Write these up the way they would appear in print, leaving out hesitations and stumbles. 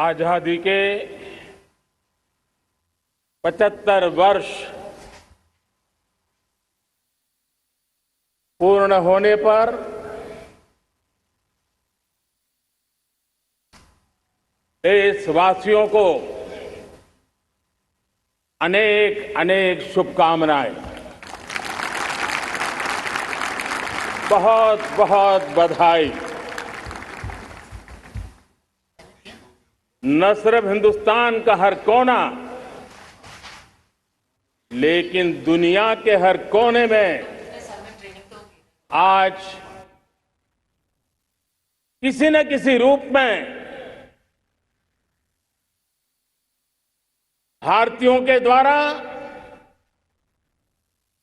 आजादी के 75 वर्ष पूर्ण होने पर देशवासियों को अनेक अनेक शुभकामनाएं, बहुत बहुत बधाई। न सिर्फ हिंदुस्तान का हर कोना, लेकिन दुनिया के हर कोने में आज किसी न किसी रूप में भारतीयों के द्वारा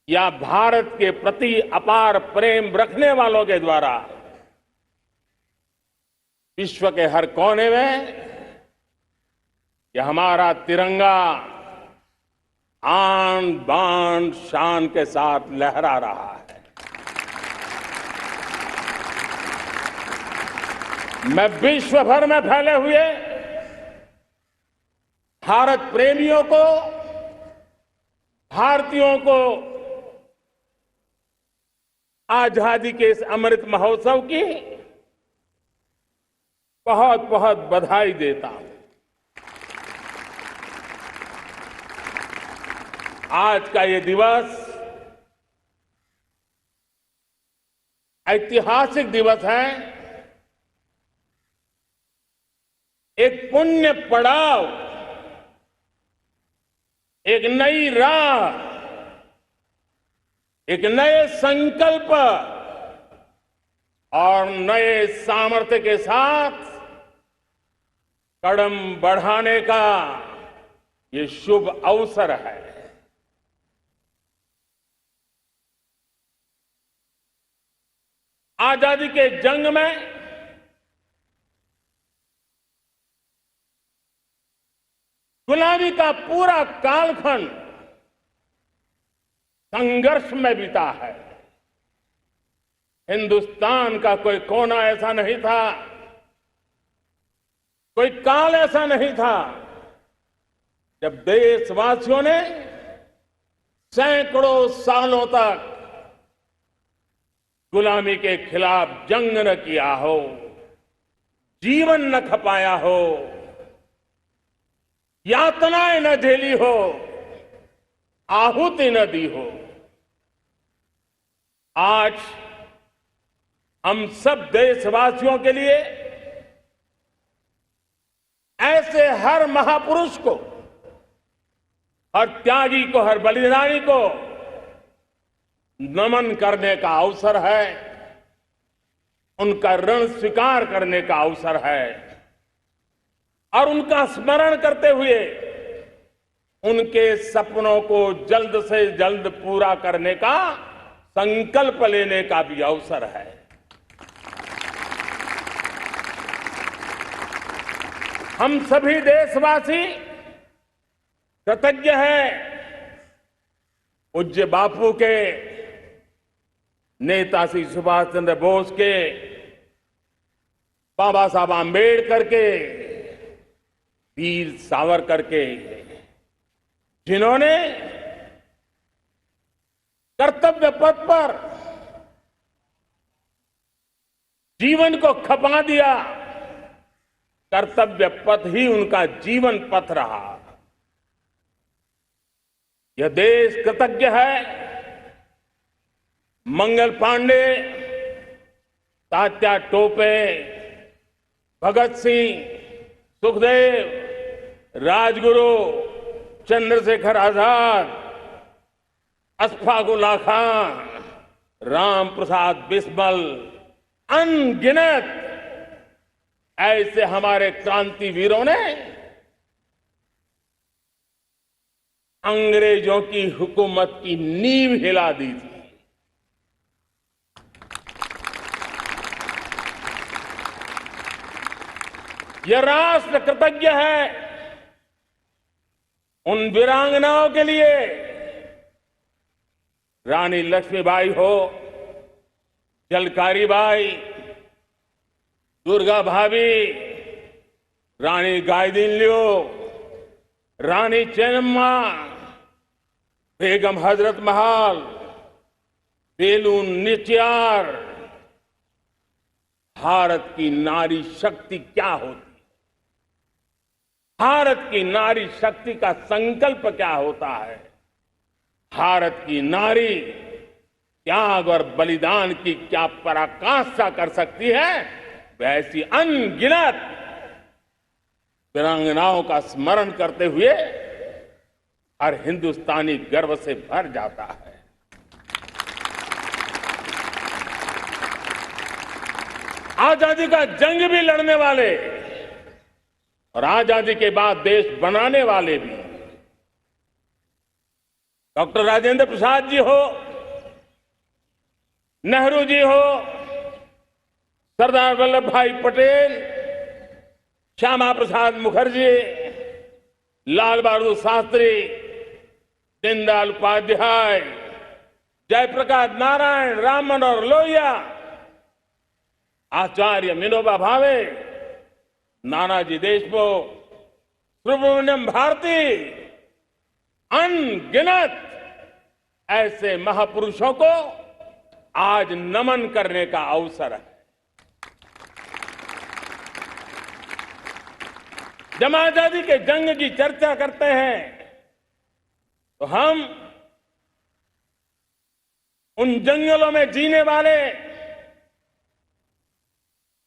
या भारत के प्रति अपार प्रेम रखने वालों के द्वारा विश्व के हर कोने में यह हमारा तिरंगा आन बान शान के साथ लहरा रहा है। मैं विश्व भर में फैले हुए भारत प्रेमियों को, भारतीयों को आजादी के इस अमृत महोत्सव की बहुत बहुत बधाई देता हूं। आज का ये दिवस ऐतिहासिक दिवस है। एक पुण्य पड़ाव, एक नई राह, एक नए संकल्प और नए सामर्थ्य के साथ कदम बढ़ाने का ये शुभ अवसर है। आजादी के जंग में गुलामी का पूरा कालखंड संघर्ष में बीता है। हिंदुस्तान का कोई कोना ऐसा नहीं था, कोई काल ऐसा नहीं था जब देशवासियों ने सैकड़ों सालों तक गुलामी के खिलाफ जंग न किया हो, जीवन न खपाया हो, यातनाएं न झेली हो, आहुति न दी हो। आज हम सब देशवासियों के लिए ऐसे हर महापुरुष को, हर त्यागी को, हर बलिदानी को नमन करने का अवसर है, उनका ऋण स्वीकार करने का अवसर है और उनका स्मरण करते हुए उनके सपनों को जल्द से जल्द पूरा करने का संकल्प लेने का भी अवसर है। हम सभी देशवासी कृतज्ञ हैं पूज्य बापू के, नेताजी सुभाष चंद्र बोस के, बाबा साहब आंबेडकर के, वीर सावरकर के, जिन्होंने कर्तव्य पथ पर जीवन को खपा दिया। कर्तव्य पथ ही उनका जीवन पथ रहा। यह देश कृतज्ञ है मंगल पांडे, तात्या टोपे, भगत सिंह, सुखदेव, राजगुरु, चंद्रशेखर आजाद, अशफाक उल्लाह खान, राम प्रसाद बिस्मिल, अनगिनत ऐसे हमारे क्रांतिवीरों ने अंग्रेजों की हुकूमत की नींव हिला दी थी। यह राष्ट्र कृतज्ञ है उन वीरांगनाओं के लिए, रानी लक्ष्मीबाई हो, झलकारी बाई, दुर्गा भाभी, रानी गाइदिन्ल्यो, रानी चेन्नम्मा, बेगम हजरत महल, बेलून निचियार। भारत की नारी शक्ति क्या होती, भारत की नारी शक्ति का संकल्प क्या होता है, भारत की नारी त्याग और बलिदान की क्या पराकाष्ठा कर सकती है, वैसी अनगिनत वीरांगनाओं का स्मरण करते हुए हर हिंदुस्तानी गर्व से भर जाता है। आजादी का जंग भी लड़ने वाले और आजादी के बाद देश बनाने वाले भी, डॉक्टर राजेंद्र प्रसाद जी हो, नेहरू जी हो, सरदार वल्लभ भाई पटेल, श्यामा प्रसाद मुखर्जी, लाल बहादुर शास्त्री, दीनदयाल उपाध्याय, जयप्रकाश नारायण, राम मनोहर लोहिया, आचार्य विनोबा भावे, नानाजी देशमुख, सुब्रमण्यम भारती, अनगिनत ऐसे महापुरुषों को आज नमन करने का अवसर है। जब आजादी के जंग की चर्चा करते हैं तो हम उन जंगलों में जीने वाले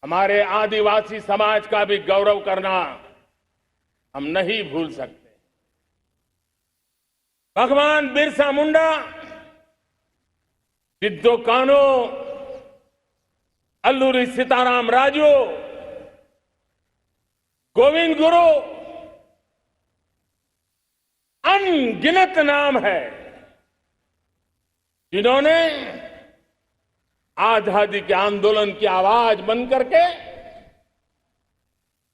हमारे आदिवासी समाज का भी गौरव करना हम नहीं भूल सकते। भगवान बिरसा मुंडा, सिद्धो कान्हू, अल्लूरी सीताराम राजू, गोविंद गुरु, अनगिनत नाम है जिन्होंने आजादी के आंदोलन की आवाज बन करके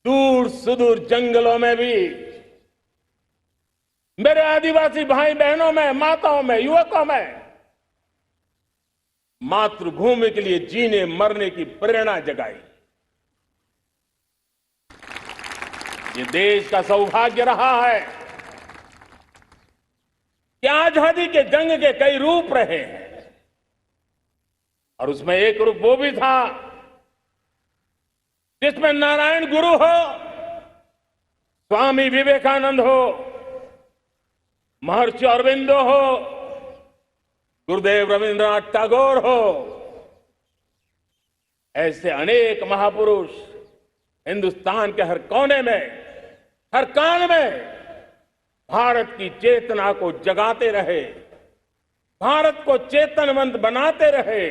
दूर सुदूर जंगलों में भी मेरे आदिवासी भाई बहनों में, माताओं में, युवकों में मातृभूमि के लिए जीने मरने की प्रेरणा जगाई। ये देश का सौभाग्य रहा है कि आजादी के जंग के कई रूप रहे हैं और उसमें एक रूप वो भी था जिसमें नारायण गुरु हो, स्वामी विवेकानंद हो, महर्षि अरविंदो हो, गुरुदेव रविंद्रनाथ टैगोर हो, ऐसे अनेक महापुरुष हिंदुस्तान के हर कोने में, हर कान में भारत की चेतना को जगाते रहे, भारत को चेतनवंत बनाते रहे।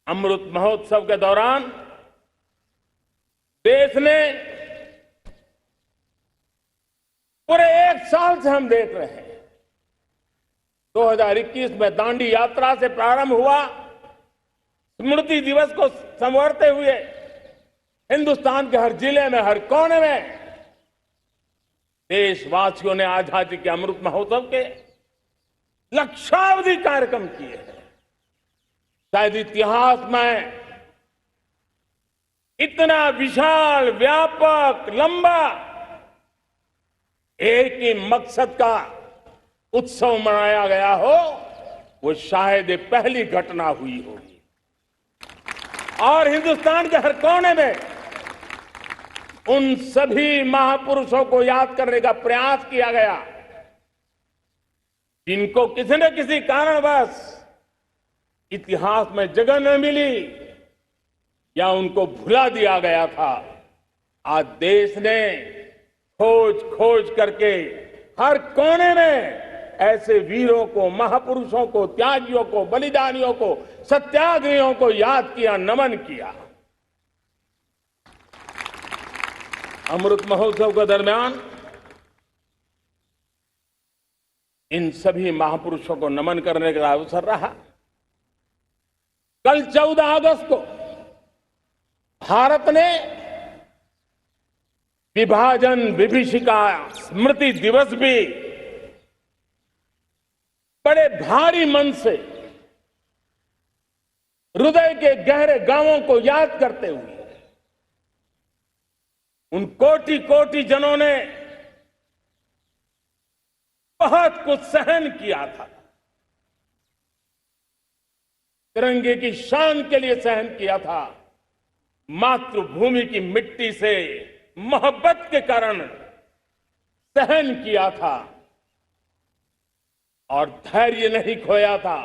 अमृत महोत्सव के दौरान देश ने पूरे एक साल से हम देख रहे हैं, 2021 में दांडी यात्रा से प्रारंभ हुआ, स्मृति दिवस को संवारते हुए हिंदुस्तान के हर जिले में, हर कोने में देशवासियों ने आजादी के अमृत महोत्सव के लक्षावधि कार्यक्रम किए हैं। शायद इतिहास में इतना विशाल, व्यापक, लंबा एक ही मकसद का उत्सव मनाया गया हो, वो शायद पहली घटना हुई होगी। और हिंदुस्तान के हर कोने में उन सभी महापुरुषों को याद करने का प्रयास किया गया जिनको किसी न किसी कारणवश इतिहास में जगह न मिली या उनको भुला दिया गया था। आज देश ने खोज करके हर कोने में ऐसे वीरों को, महापुरुषों को, त्यागियों को, बलिदानियों को, सत्याग्रहियों को याद किया, नमन किया। अमृत महोत्सव के दरमियान इन सभी महापुरुषों को नमन करने का अवसर रहा। कल 14 अगस्त को भारत ने विभाजन विभीषिका स्मृति दिवस भी बड़े भारी मन से हृदय के गहरे गांवों को याद करते हुए उन कोटि कोटि जनों ने बहुत कुछ सहन किया था, तिरंगे की शान के लिए सहन किया था, मातृभूमि की मिट्टी से मोहब्बत के कारण सहन किया था और धैर्य नहीं खोया था।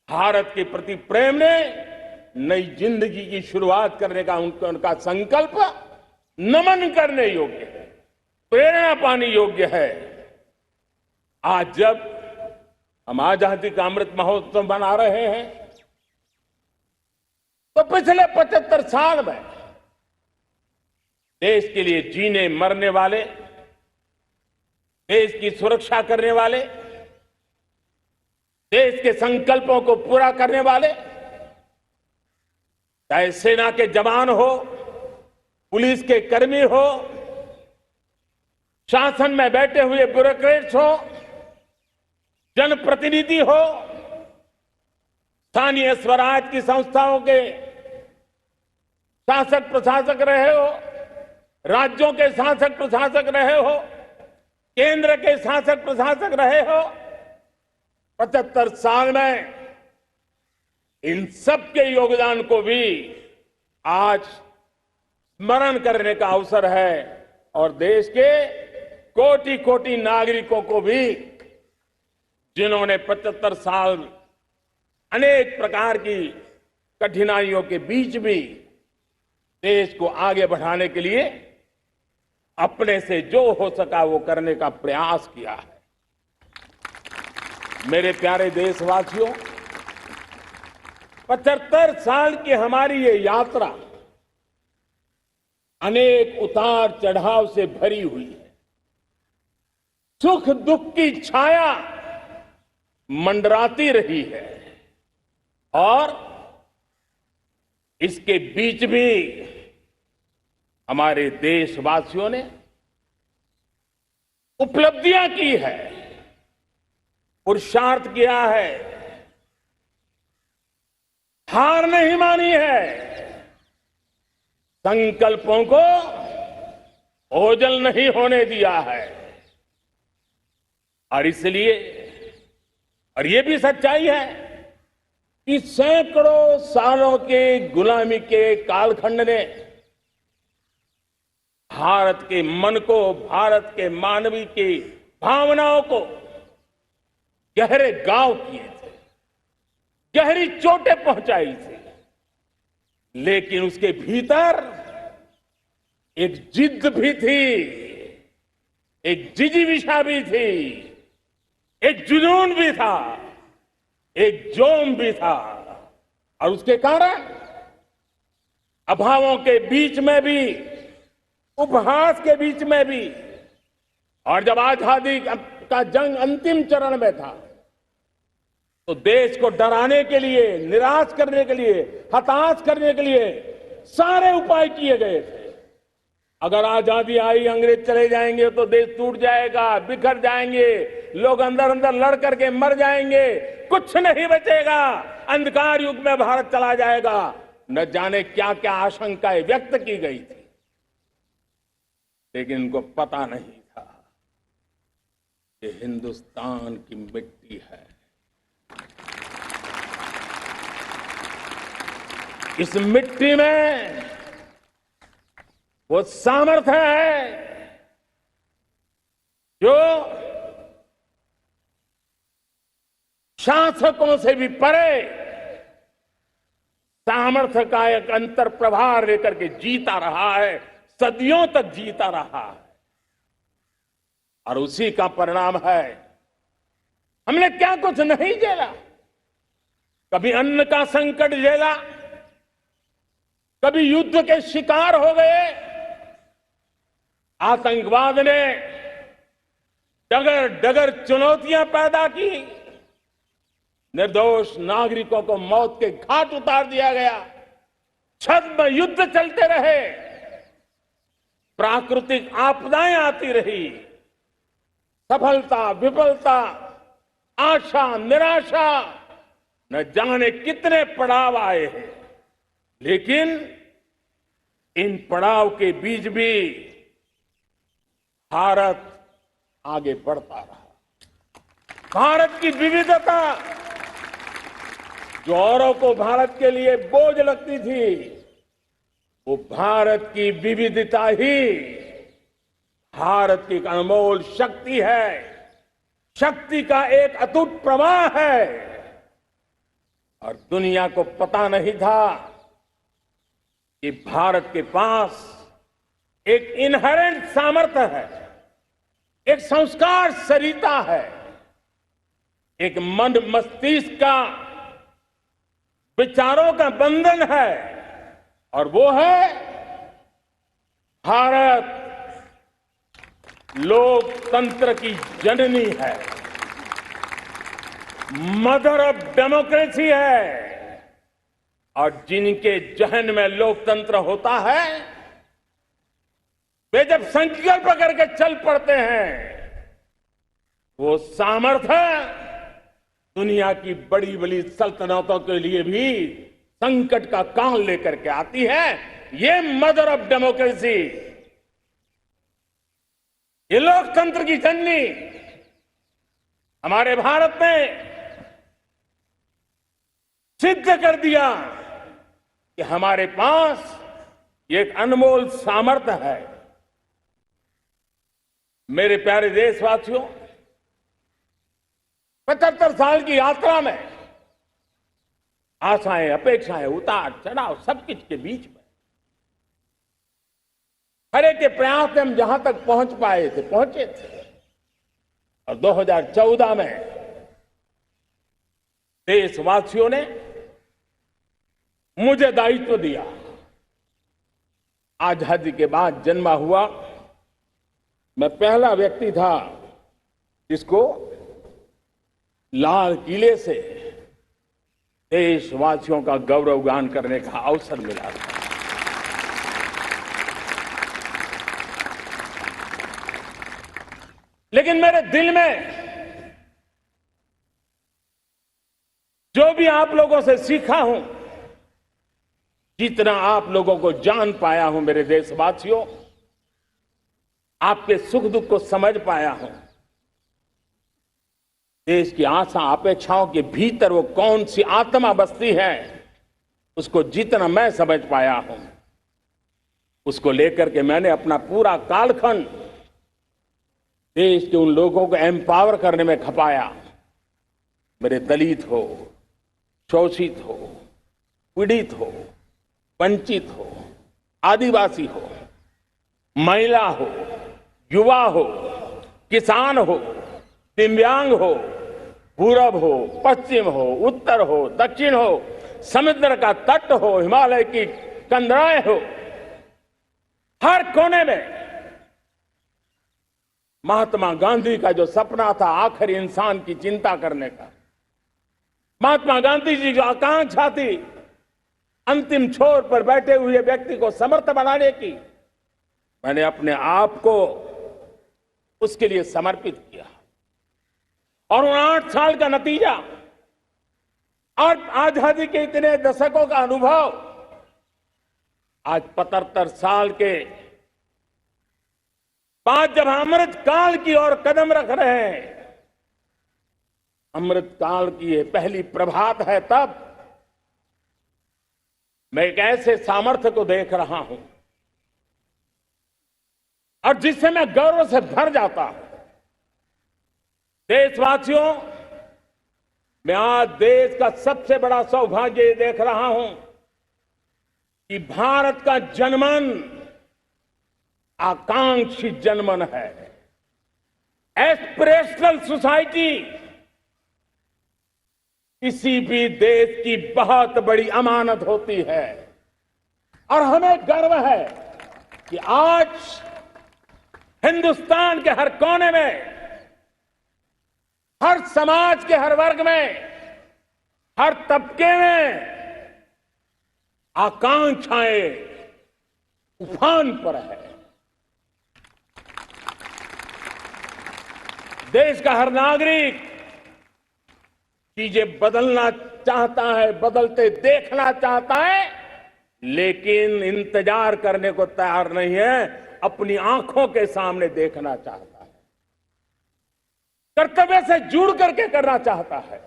भारत के प्रति प्रेम ने नई जिंदगी की शुरुआत करने का उनका संकल्प नमन करने योग्य है, प्रेरणा पाने योग्य है। आज जब हम आजादी का अमृत महोत्सव मना रहे हैं तो पिछले 75 साल में देश के लिए जीने मरने वाले, देश की सुरक्षा करने वाले, देश के संकल्पों को पूरा करने वाले, चाहे सेना के जवान हो, पुलिस के कर्मी हो, शासन में बैठे हुए ब्यूरोक्रेट्स हो, जनप्रतिनिधि हो, स्थानीय स्वराज की संस्थाओं के शासक प्रशासक रहे हो, राज्यों के शासक प्रशासक रहे हो, केंद्र के शासक प्रशासक रहे हो, 75 साल में इन सबके योगदान को भी आज स्मरण करने का अवसर है और देश के कोटि कोटि नागरिकों को भी, जिन्होंने 75 साल अनेक प्रकार की कठिनाइयों के बीच भी देश को आगे बढ़ाने के लिए अपने से जो हो सका वो करने का प्रयास किया है। मेरे प्यारे देशवासियों, 75 साल की हमारी ये यात्रा अनेक उतार चढ़ाव से भरी हुई है। सुख दुख की छाया मंडराती रही है और इसके बीच भी हमारे देशवासियों ने उपलब्धियां की है, पुरुषार्थ किया है, हार नहीं मानी है, संकल्पों को ओझल नहीं होने दिया है। और इसलिए, और ये भी सच्चाई है कि सैकड़ों सालों के गुलामी के कालखंड ने भारत के मन को, भारत के मानवीय की भावनाओं को गहरे घाव किए थे, गहरी चोटें पहुंचाई थी, लेकिन उसके भीतर एक जिद भी थी, एक जिजीविषा भी थी, एक जुनून भी था, एक जोम भी था। और उसके कारण अभावों के बीच में भी, उपहास के बीच में भी, और जब आजादी का जंग अंतिम चरण में था तो देश को डराने के लिए, निराश करने के लिए, हताश करने के लिए सारे उपाय किए गए थे। अगर आजादी आई, अंग्रेज चले जाएंगे तो देश टूट जाएगा, बिखर जाएंगे, लोग अंदर अंदर लड़ करके मर जाएंगे, कुछ नहीं बचेगा, अंधकार युग में भारत चला जाएगा। न जाने क्या क्या आशंकाएं व्यक्त की गई थी, लेकिन उनको पता नहीं था कि हिंदुस्तान की मिट्टी है, इस मिट्टी में वो सामर्थ्य है जो शासकों से भी परे सामर्थ्य का एक अंतर प्रभार लेकर के जीता रहा है, सदियों तक जीता रहा है। और उसी का परिणाम है, हमने क्या कुछ नहीं झेला। कभी अन्न का संकट झेला, कभी युद्ध के शिकार हो गए, आतंकवाद ने डगर डगर चुनौतियां पैदा की, निर्दोष नागरिकों को मौत के घाट उतार दिया गया, छद्म युद्ध चलते रहे, प्राकृतिक आपदाएं आती रही, सफलता विफलता, आशा निराशा, न जाने कितने पड़ाव आए हैं, लेकिन इन पड़ाव के बीच भी भारत आगे बढ़ता रहा। भारत की विविधता, जो औरों को भारत के लिए बोझ लगती थी, वो भारत की विविधता ही भारत की एक अनमोल शक्ति है, शक्ति का एक अटूट प्रवाह है। और दुनिया को पता नहीं था कि भारत के पास एक इनहेरेंट सामर्थ्य है, एक संस्कार सरिता है, एक मन मस्तिष्क का विचारों का बंधन है, और वो है भारत लोकतंत्र की जननी है, मदर ऑफ डेमोक्रेसी है। और जिनके जहन में लोकतंत्र होता है, वे जब संकल्प करके चल पड़ते हैं, वो सामर्थ्य दुनिया की बड़ी बड़ी सल्तनतों के लिए भी संकट का काल लेकर के आती है। ये मदर ऑफ डेमोक्रेसी, ये लोकतंत्र की जननी हमारे भारत ने सिद्ध कर दिया कि हमारे पास एक अनमोल सामर्थ्य है। मेरे प्यारे देशवासियों, 75 साल की यात्रा में आशाएं, अपेक्षाएं, उतार चढ़ाव सब कुछ के बीच में हर एक के प्रयास से हम जहां तक पहुंच पाए थे, पहुंचे थे। और 2014 में देशवासियों ने मुझे दायित्व दिया। आजादी के बाद जन्मा हुआ मैं पहला व्यक्ति था जिसको लाल किले से देशवासियों का गौरवगान करने का अवसर मिला था। लेकिन मेरे दिल में जो भी आप लोगों से सीखा हूं, जितना आप लोगों को जान पाया हूं मेरे देशवासियों, आपके सुख दुख को समझ पाया हूं, देश की आशा अपेक्षाओं के भीतर वो कौन सी आत्मा बसती है, उसको जितना मैं समझ पाया हूं, उसको लेकर के मैंने अपना पूरा कालखंड देश के उन लोगों को एम्पावर करने में खपाया। मेरे दलित हो, शोषित हो, पीड़ित हो, वंचित हो, आदिवासी हो, महिला हो, युवा हो, किसान हो, दिव्यांग हो, पूरब हो, पश्चिम हो, उत्तर हो, दक्षिण हो, समुद्र का तट हो, हिमालय की कंदराएं हो, हर कोने में महात्मा गांधी का जो सपना था आखिरी इंसान की चिंता करने का, महात्मा गांधी जी जो आकांक्षा थी अंतिम छोर पर बैठे हुए व्यक्ति को समर्थ बनाने की, मैंने अपने आप को उसके लिए समर्पित किया। और उन 8 साल का नतीजा और आजादी के इतने दशकों का अनुभव आज 75 साल के बाद जब अमृत काल की ओर कदम रख रहे हैं, अमृत काल की ये पहली प्रभात है, तब मैं एक ऐसे सामर्थ्य को देख रहा हूं और जिससे मैं गौरव से भर जाता हूं। देशवासियों, मैं आज देश का सबसे बड़ा सौभाग्य ये देख रहा हूं कि भारत का जनमन आकांक्षी जनमन है। एस्पिरेशनल सोसाइटी किसी भी देश की बहुत बड़ी अमानत होती है और हमें गर्व है कि आज हिंदुस्तान के हर कोने में, हर समाज के हर वर्ग में, हर तबके में आकांक्षाएं उफान पर है। देश का हर नागरिक चीजें बदलना चाहता है, बदलते देखना चाहता है, लेकिन इंतजार करने को तैयार नहीं है, अपनी आंखों के सामने देखना चाहता है, कर्तव्य से जुड़ करके करना चाहता है,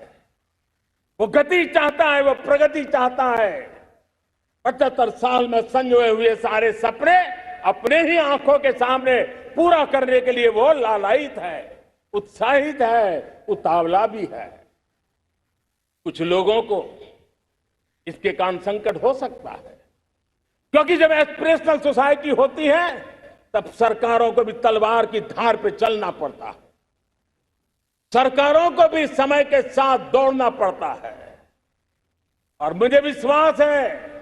वो गति चाहता है, वो प्रगति चाहता है। 75 साल में संजोए हुए सारे सपने अपने ही आंखों के सामने पूरा करने के लिए वो लालायित है, उत्साहित है, उतावला भी है। कुछ लोगों को इसके कारण संकट हो सकता है, क्योंकि जब एस्पिरेशनल सोसाइटी होती है तब सरकारों को भी तलवार की धार पे चलना पड़ता है, सरकारों को भी समय के साथ दौड़ना पड़ता है। और मुझे विश्वास है,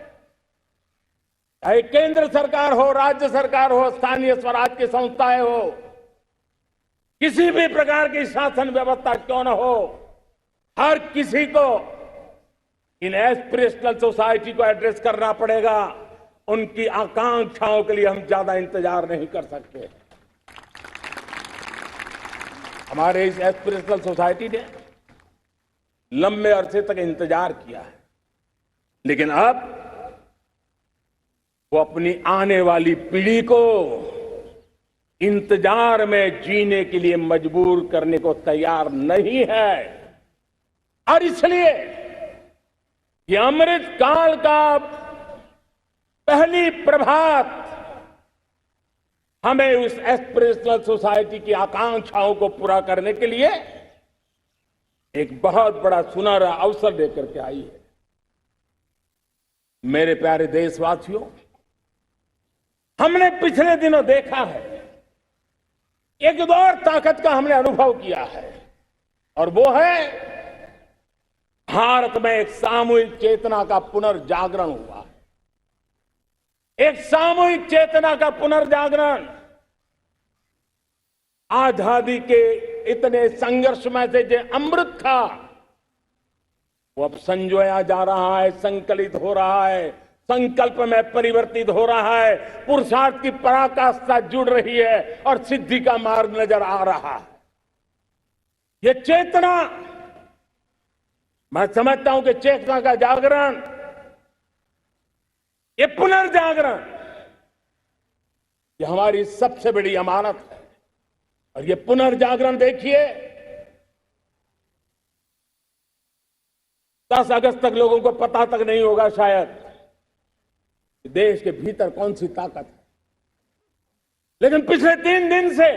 चाहे केंद्र सरकार हो, राज्य सरकार हो, स्थानीय स्वराज की संस्थाएं हो, किसी भी प्रकार की शासन व्यवस्था क्यों न हो, हर किसी को इन एस्पिरेशनल सोसाइटी को एड्रेस करना पड़ेगा। उनकी आकांक्षाओं के लिए हम ज्यादा इंतजार नहीं कर सकते। हमारे इस एस्पिरेशनल सोसाइटी ने लंबे अरसे तक इंतजार किया है, लेकिन अब वो अपनी आने वाली पीढ़ी को इंतजार में जीने के लिए मजबूर करने को तैयार नहीं है। और इसलिए ये अमृत काल का पहली प्रभात हमें उस एस्पिरेशनल सोसाइटी की आकांक्षाओं को पूरा करने के लिए एक बहुत बड़ा सुनहरा अवसर लेकर के आई है। मेरे प्यारे देशवासियों, हमने पिछले दिनों देखा है, एक और ताकत का हमने अनुभव किया है, और वो है भारत में एक सामूहिक चेतना का पुनर्जागरण हुआ है। एक सामूहिक चेतना का पुनर्जागरण। आजादी के इतने संघर्ष में से जो अमृत था वो अब संजोया जा रहा है, संकलित हो रहा है, संकल्प में परिवर्तित हो रहा है, पुरुषार्थ की पराकाष्ठा जुड़ रही है और सिद्धि का मार्ग नजर आ रहा है। ये चेतना, मैं समझता हूं कि चेतना का जागरण, ये पुनर्जागरण, ये हमारी सबसे बड़ी अमानत है। और ये पुनर्जागरण देखिए, 10 अगस्त तक लोगों को पता तक नहीं होगा शायद देश के भीतर कौन सी ताकत है, लेकिन पिछले 3 दिन से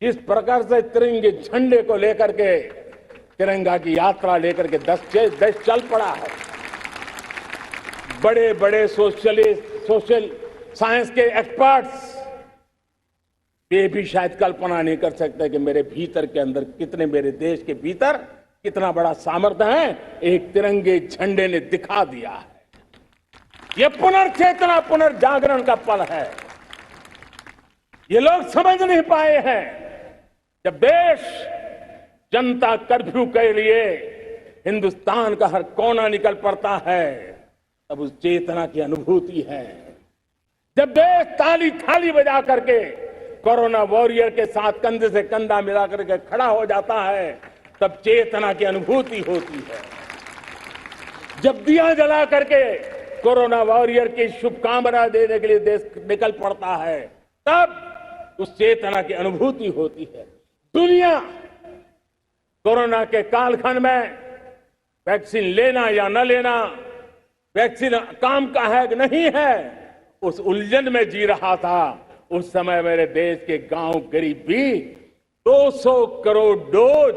इस प्रकार से तिरंगे झंडे को लेकर के, तिरंगा की यात्रा लेकर के देश चल पड़ा है। बड़े बड़े सोशलिस्ट, सोशल साइंस के एक्सपर्ट्स ये भी शायद कल्पना नहीं कर सकते कि मेरे भीतर के अंदर कितने, मेरे देश के भीतर कितना बड़ा सामर्थ्य है, एक तिरंगे झंडे ने दिखा दिया है। ये पुनर्चेतना, पुनर्जागरण का पल है। ये लोग समझ नहीं पाए हैं। जब देश जनता कर्फ्यू के लिए हिंदुस्तान का हर कोना निकल पड़ता है, तब उस चेतना की अनुभूति है। जब देश ताली थाली बजा करके कोरोना वॉरियर के साथ कंधे से कंधा मिला करके खड़ा हो जाता है, तब चेतना की अनुभूति होती है। जब दिया जला करके कोरोना वॉरियर की शुभकामना देने के लिए देश निकल पड़ता है, तब उस चेतना की अनुभूति होती है। दुनिया कोरोना के कालखंड में वैक्सीन लेना या न लेना, वैक्सीन काम का है कि नहीं है, उस उलझन में जी रहा था। उस समय मेरे देश के गांव गरीब भी 200 करोड़ डोज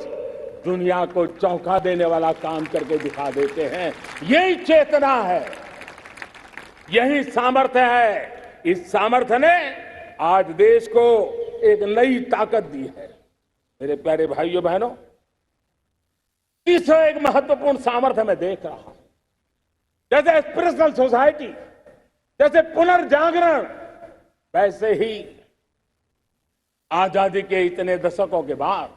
दुनिया को चौंका देने वाला काम करके दिखा देते हैं। यही चेतना है, यही सामर्थ्य है। इस सामर्थ्य ने आज देश को एक नई ताकत दी है। मेरे प्यारे भाइयों बहनों, तीसरा एक महत्वपूर्ण सामर्थ्य मैं देख रहा हूं, जैसे एस्पिरेशनल सोसाइटी, जैसे पुनर्जागरण, वैसे ही आजादी के इतने दशकों के बाद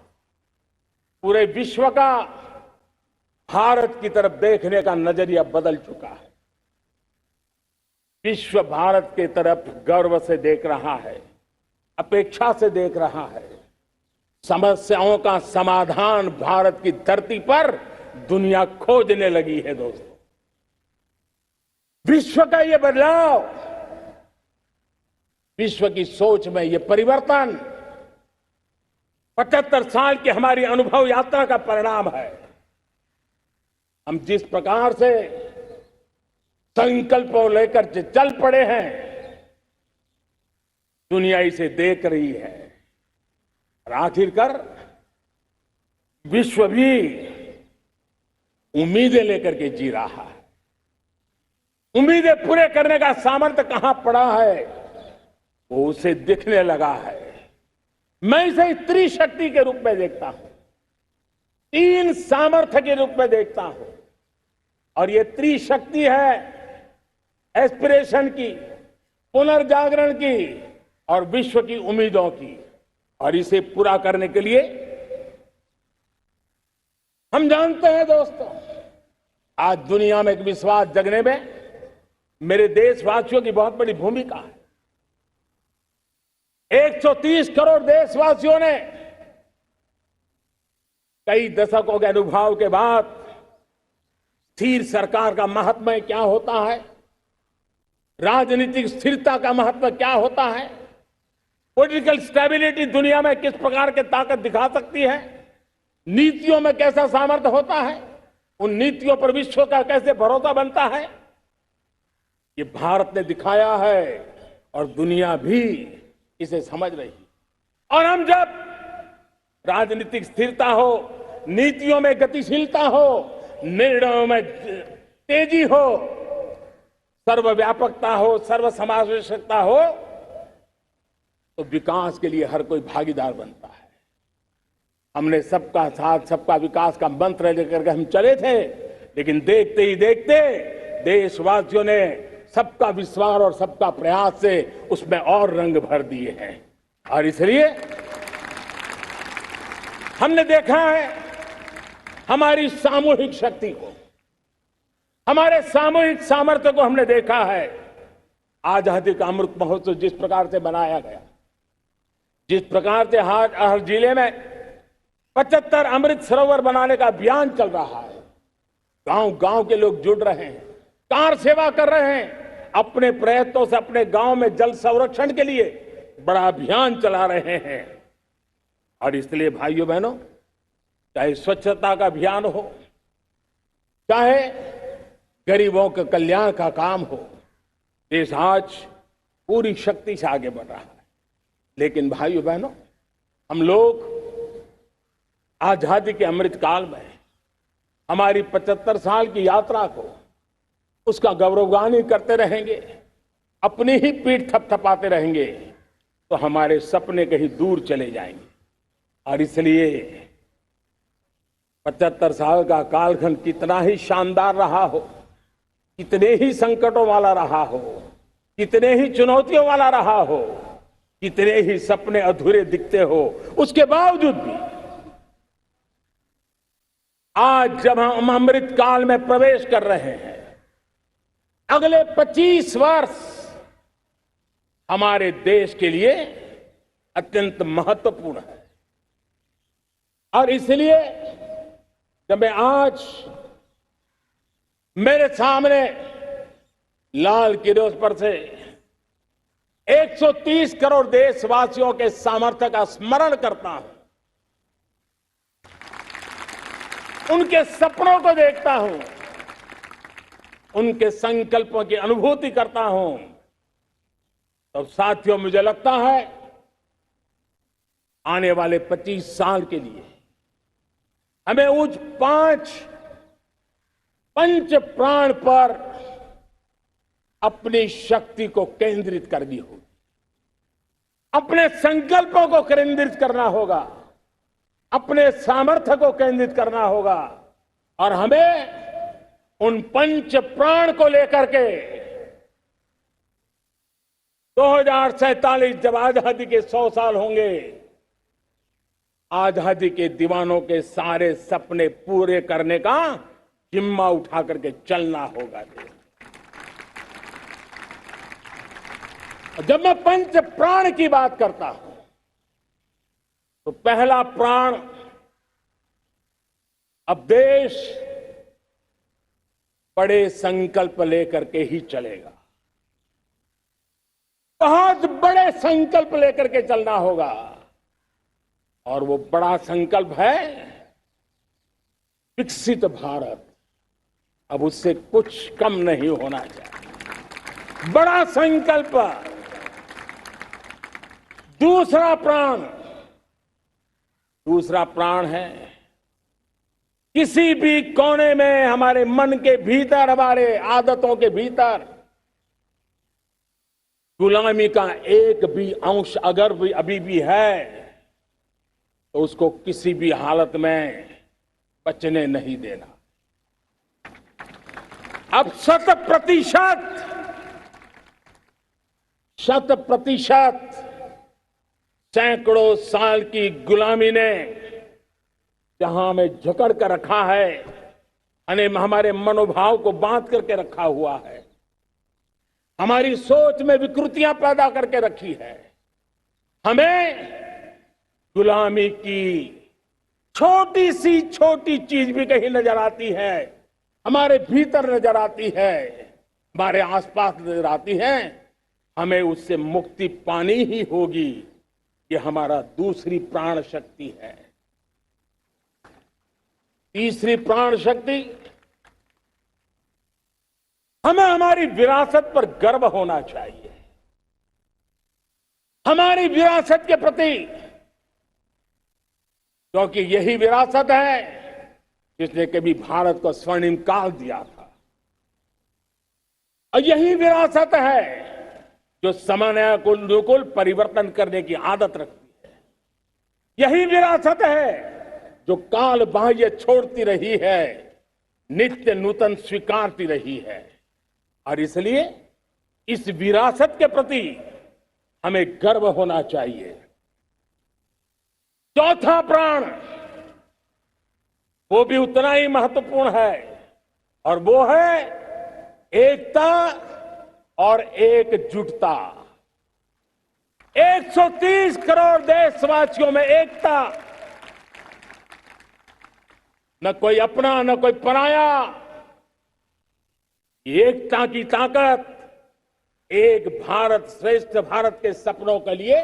पूरे विश्व का भारत की तरफ देखने का नजरिया बदल चुका है। विश्व भारत की तरफ गर्व से देख रहा है, अपेक्षा से देख रहा है। समस्याओं का समाधान भारत की धरती पर दुनिया खोजने लगी है। दोस्तों, विश्व का ये बदलाव, विश्व की सोच में ये परिवर्तन 75 साल की हमारी अनुभव यात्रा का परिणाम है। हम जिस प्रकार से संकल्पों लेकर चल पड़े हैं, दुनिया इसे देख रही है और आखिरकार विश्व भी उम्मीदें लेकर के जी रहा है। उम्मीदें पूरे करने का सामर्थ्य कहां पड़ा है वो उसे दिखने लगा है। मैं इसे त्रिशक्ति के रूप में देखता हूं, 3 सामर्थ्य के रूप में देखता हूं। और ये त्रिशक्ति है एस्पिरेशन की, पुनर्जागरण की और विश्व की उम्मीदों की। और इसे पूरा करने के लिए हम जानते हैं दोस्तों, आज दुनिया में एक विश्वास जगने में मेरे देशवासियों की बहुत बड़ी भूमिका है। 130 करोड़ देशवासियों ने कई दशकों के अनुभव के बाद स्थिर सरकार का महत्व क्या होता है, राजनीतिक स्थिरता का महत्व क्या होता है, पॉलिटिकल स्टेबिलिटी दुनिया में किस प्रकार की ताकत दिखा सकती है, नीतियों में कैसा सामर्थ्य होता है, उन नीतियों पर विश्व का कैसे भरोसा बनता है, ये भारत ने दिखाया है और दुनिया भी इसे समझ रही है। और हम जब राजनीतिक स्थिरता हो, नीतियों में गतिशीलता हो, निर्णयों में तेजी हो, सर्वव्यापकता हो, सर्वसमावेशकता हो, तो विकास के लिए हर कोई भागीदार बनता है। हमने सबका साथ सबका विकास का मंत्र लेकर के हम चले थे, लेकिन देखते ही देखते देशवासियों ने सबका विश्वास और सबका प्रयास से उसमें और रंग भर दिए हैं। और इसलिए हमने देखा है हमारी सामूहिक शक्ति को, हमारे सामूहिक सामर्थ्य को हमने देखा है। आजादी का अमृत महोत्सव जिस प्रकार से बनाया गया, जिस प्रकार से हर जिले में 75 अमृत सरोवर बनाने का अभियान चल रहा है, गांव गांव के लोग जुड़ रहे हैं, कार सेवा कर रहे हैं, अपने प्रयत्नों से अपने गांव में जल संरक्षण के लिए बड़ा अभियान चला रहे हैं। और इसलिए भाइयों बहनों, चाहे स्वच्छता का अभियान हो, चाहे गरीबों के कल्याण का काम हो, देश आज पूरी शक्ति से आगे बढ़ रहा है। लेकिन भाइयों बहनों, हम लोग आजादी के अमृत काल में हमारी 75 साल की यात्रा को उसका गौरवगान करते रहेंगे, अपनी ही पीठ थपथपाते रहेंगे, तो हमारे सपने कहीं दूर चले जाएंगे। और इसलिए 75 साल का कालखंड कितना ही शानदार रहा हो, कितने ही संकटों वाला रहा हो, कितने ही चुनौतियों वाला रहा हो, कितने ही सपने अधूरे दिखते हो, उसके बावजूद भी आज जब हम अमृत काल में प्रवेश कर रहे हैं, अगले 25 वर्ष हमारे देश के लिए अत्यंत महत्वपूर्ण है। और इसलिए जब मैं आज मेरे सामने लाल किले पर से 130 करोड़ देशवासियों के सामर्थ्य का स्मरण करता हूं, उनके सपनों को देखता हूं, उनके संकल्पों की अनुभूति करता हूं, तो साथियों मुझे लगता है आने वाले 25 साल के लिए हमें उस 5 पंच प्राण पर अपनी शक्ति को केंद्रित करनी होगी, अपने संकल्पों को केंद्रित करना होगा, अपने सामर्थ्य को केंद्रित करना होगा। और हमें उन पंच प्राण को लेकर के 2047 जब आजादी के 100 साल होंगे, आजादी के दीवानों के सारे सपने पूरे करने का जिम्मा उठा करके चलना होगा। जब मैं पंच प्राण की बात करता हूं, तो पहला प्राण, अब देश बड़े संकल्प लेकर के ही चलेगा। बहुत बड़े संकल्प लेकर के चलना होगा और वो बड़ा संकल्प है विकसित भारत। अब उससे कुछ कम नहीं होना चाहिए। बड़ा संकल्प। दूसरा प्राण है किसी भी कोने में हमारे मन के भीतर, हमारे आदतों के भीतर गुलामी का एक भी अंश अगर भी अभी भी है तो उसको किसी भी हालत में बचने नहीं देना। अब 100% सैकड़ों साल की गुलामी ने जहां हमें जकड़ कर रखा है, हमारे मनोभाव को बांध करके रखा हुआ है, हमारी सोच में विकृतियां पैदा करके रखी है, हमें गुलामी की छोटी सी छोटी चीज भी कहीं नजर आती है, हमारे भीतर नजर आती है, हमारे आसपास नजर आती है, हमें उससे मुक्ति पानी ही होगी। ये हमारा दूसरी प्राण शक्ति है। तीसरी प्राण शक्ति, हमें हमारी विरासत पर गर्व होना चाहिए। हमारी विरासत के प्रति, क्योंकि यही विरासत है जिसने कभी भारत को स्वर्णिम काल दिया था, और यही विरासत है जो समय को अनुकूल परिवर्तन करने की आदत रखती है। यही विरासत है जो काल बाह्य छोड़ती रही है, नित्य नूतन स्वीकारती रही है। और इसलिए इस विरासत के प्रति हमें गर्व होना चाहिए। चौथा प्राण, वो भी उतना ही महत्वपूर्ण है, और वो है एकता और एकजुटता। 130 करोड़ देशवासियों में एकता, न कोई अपना न कोई पराया। एकता की ताकत एक भारत श्रेष्ठ भारत के सपनों के लिए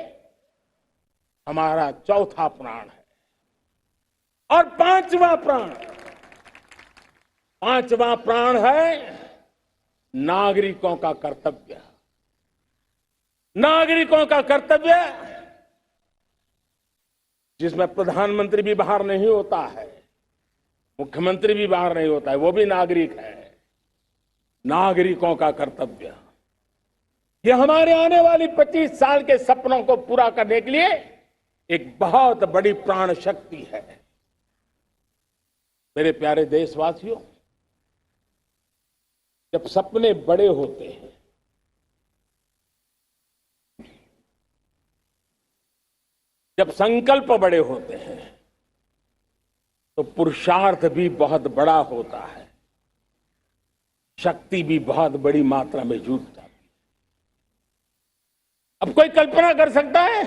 हमारा चौथा प्राण है। और पांचवा प्राण है नागरिकों का कर्तव्य। नागरिकों का कर्तव्य जिसमें प्रधानमंत्री भी बाहर नहीं होता है, मुख्यमंत्री भी बाहर नहीं होता है, वो भी नागरिक है। नागरिकों का कर्तव्य, ये हमारे आने वाली 25 साल के सपनों को पूरा करने के लिए एक बहुत बड़ी प्राण शक्ति है। मेरे प्यारे देशवासियों, जब सपने बड़े होते हैं, जब संकल्प बड़े होते हैं, तो पुरुषार्थ भी बहुत बड़ा होता है, शक्ति भी बहुत बड़ी मात्रा में जुट जाती है। अब कोई कल्पना कर सकता है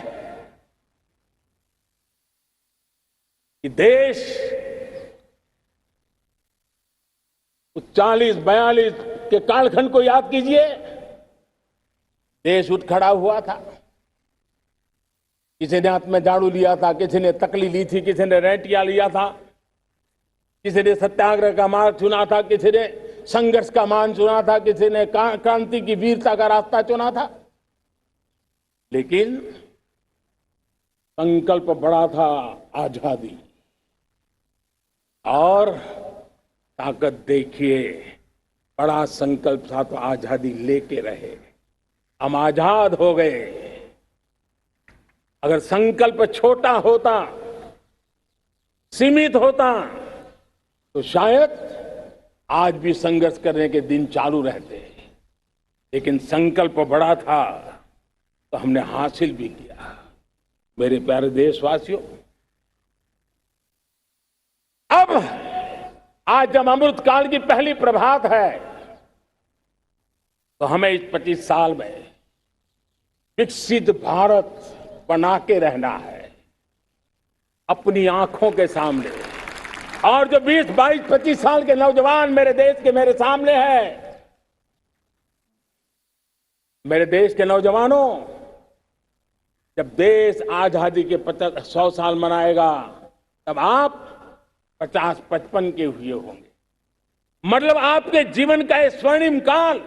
कि देश 40-42 के कालखंड को याद कीजिए। देश उठ खड़ा हुआ था, किसी ने हाथ में झाड़ू लिया था, किसी ने तकली ली थी, किसी ने रेंटिया लिया था, किसी ने सत्याग्रह का मार्ग चुना था, किसी ने संघर्ष का मान चुना था, किसी ने क्रांति की वीरता का रास्ता चुना था। लेकिन संकल्प बड़ा था आजादी, और ताकत देखिए, बड़ा संकल्प था तो आजादी लेके रहे। हम आजाद हो गए। अगर संकल्प छोटा होता, सीमित होता, तो शायद आज भी संघर्ष करने के दिन चालू रहते। लेकिन संकल्प बड़ा था तो हमने हासिल भी किया। मेरे प्यारे देशवासियों, अब आज जब अमृत काल की पहली प्रभात है, तो हमें इस 25 साल में विकसित भारत बना के रहना है। अपनी आंखों के सामने और जो 20, 22, 25 साल के नौजवान मेरे देश के मेरे सामने हैं, मेरे देश के नौजवानों, जब देश आजादी के 100 साल मनाएगा तब आप 50-55 के हुए होंगे। मतलब आपके जीवन का ये स्वर्णिम काल,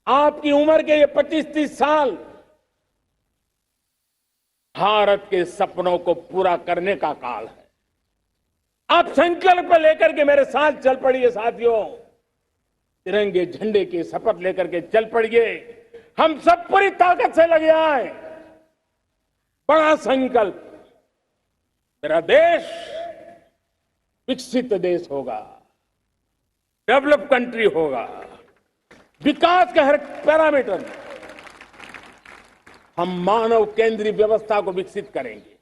आपकी उम्र के ये 25-30 साल भारत के सपनों को पूरा करने का काल है। आप संकल्प लेकर के मेरे साथ चल पड़िए साथियों, तिरंगे झंडे की शपथ लेकर के चल पड़िए। हम सब पूरी ताकत से लगे आए। बड़ा संकल्प, मेरा देश विकसित देश होगा, डेवलप कंट्री होगा। विकास के हर पैरामीटर में हम मानव केंद्रीय व्यवस्था को विकसित करेंगे।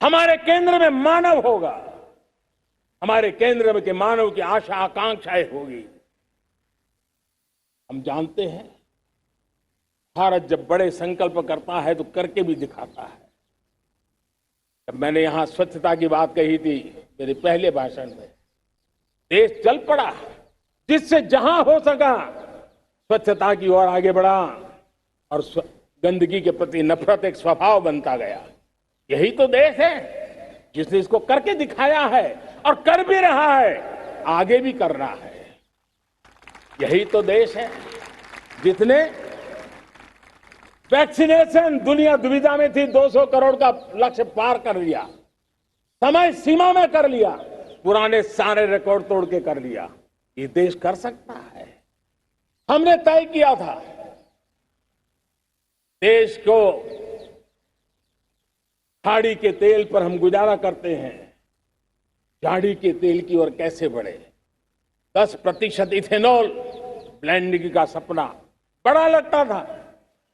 हमारे केंद्र में मानव होगा, हमारे केंद्र में के मानव की आशा आकांक्षाएं होगी। हम जानते हैं भारत जब बड़े संकल्प करता है तो करके भी दिखाता है। जब मैंने यहां स्वच्छता की बात कही थी मेरे पहले भाषण में, देश चल पड़ा, जिससे जहां हो सका स्वच्छता की ओर आगे बढ़ा और गंदगी के प्रति नफरत एक स्वभाव बनता गया। यही तो देश है जिसने इसको करके दिखाया है और कर भी रहा है, आगे भी कर रहा है। यही तो देश है जिसने वैक्सीनेशन, दुनिया दुविधा में थी, 200 करोड़ का लक्ष्य पार कर लिया, समय सीमा में कर लिया, पुराने सारे रिकॉर्ड तोड़ के कर लिया। ये देश कर सकता है। हमने तय किया था देश को, खाड़ी के तेल पर हम गुजारा करते हैं, झाड़ी के तेल की ओर कैसे बढ़े। 10% इथेनॉल ब्लेंडिंग का सपना बड़ा लगता था,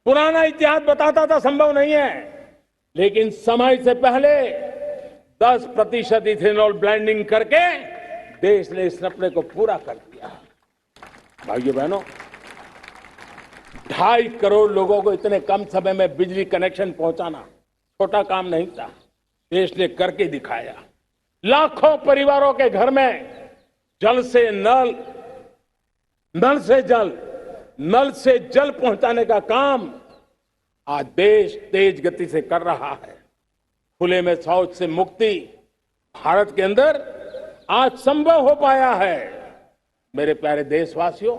पुराना इतिहास बताता था संभव नहीं है, लेकिन समय से पहले 10% इथेनॉल ब्लेंडिंग करके देश ने इस सपने को पूरा कर दिया। भाइयों बहनों, 2.5 करोड़ लोगों को इतने कम समय में बिजली कनेक्शन पहुंचाना छोटा काम नहीं था, देश ने करके दिखाया। लाखों परिवारों के घर में जल से नल, नल से जल, नल से जल पहुंचाने का काम आज देश तेज गति से कर रहा है। खुले में शौच से मुक्ति भारत के अंदर आज संभव हो पाया है। मेरे प्यारे देशवासियों,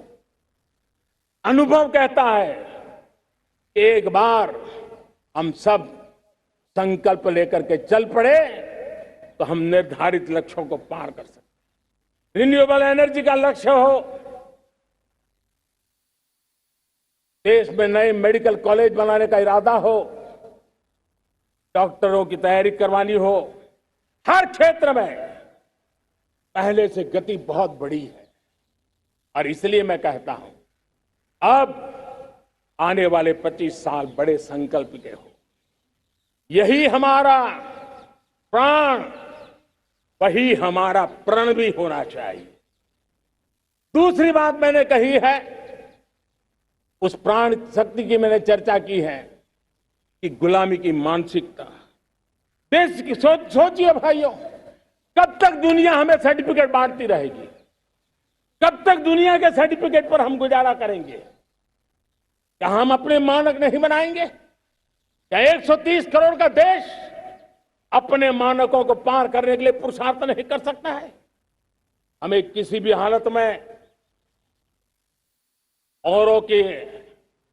अनुभव कहता है एक बार हम सब संकल्प लेकर के चल पड़े तो हम निर्धारित लक्ष्यों को पार कर सकते। रिन्यूएबल एनर्जी का लक्ष्य हो, देश में नए मेडिकल कॉलेज बनाने का इरादा हो, डॉक्टरों की तैयारी करवानी हो, हर क्षेत्र में पहले से गति बहुत बड़ी है। और इसलिए मैं कहता हूं अब आने वाले 25 साल बड़े संकल्प के हो। यही हमारा प्राण, वही हमारा प्रण भी होना चाहिए। दूसरी बात मैंने कही है, उस प्राण शक्ति की मैंने चर्चा की है कि गुलामी की मानसिकता। देश की सोचिए भाइयों, कब तक दुनिया हमें सर्टिफिकेट बांटती रहेगी? कब तक दुनिया के सर्टिफिकेट पर हम गुजारा करेंगे? क्या हम अपने मानक नहीं बनाएंगे? क्या 130 करोड़ का देश अपने मानकों को पार करने के लिए पुरुषार्थ नहीं कर सकता है? हमें किसी भी हालत में औरों के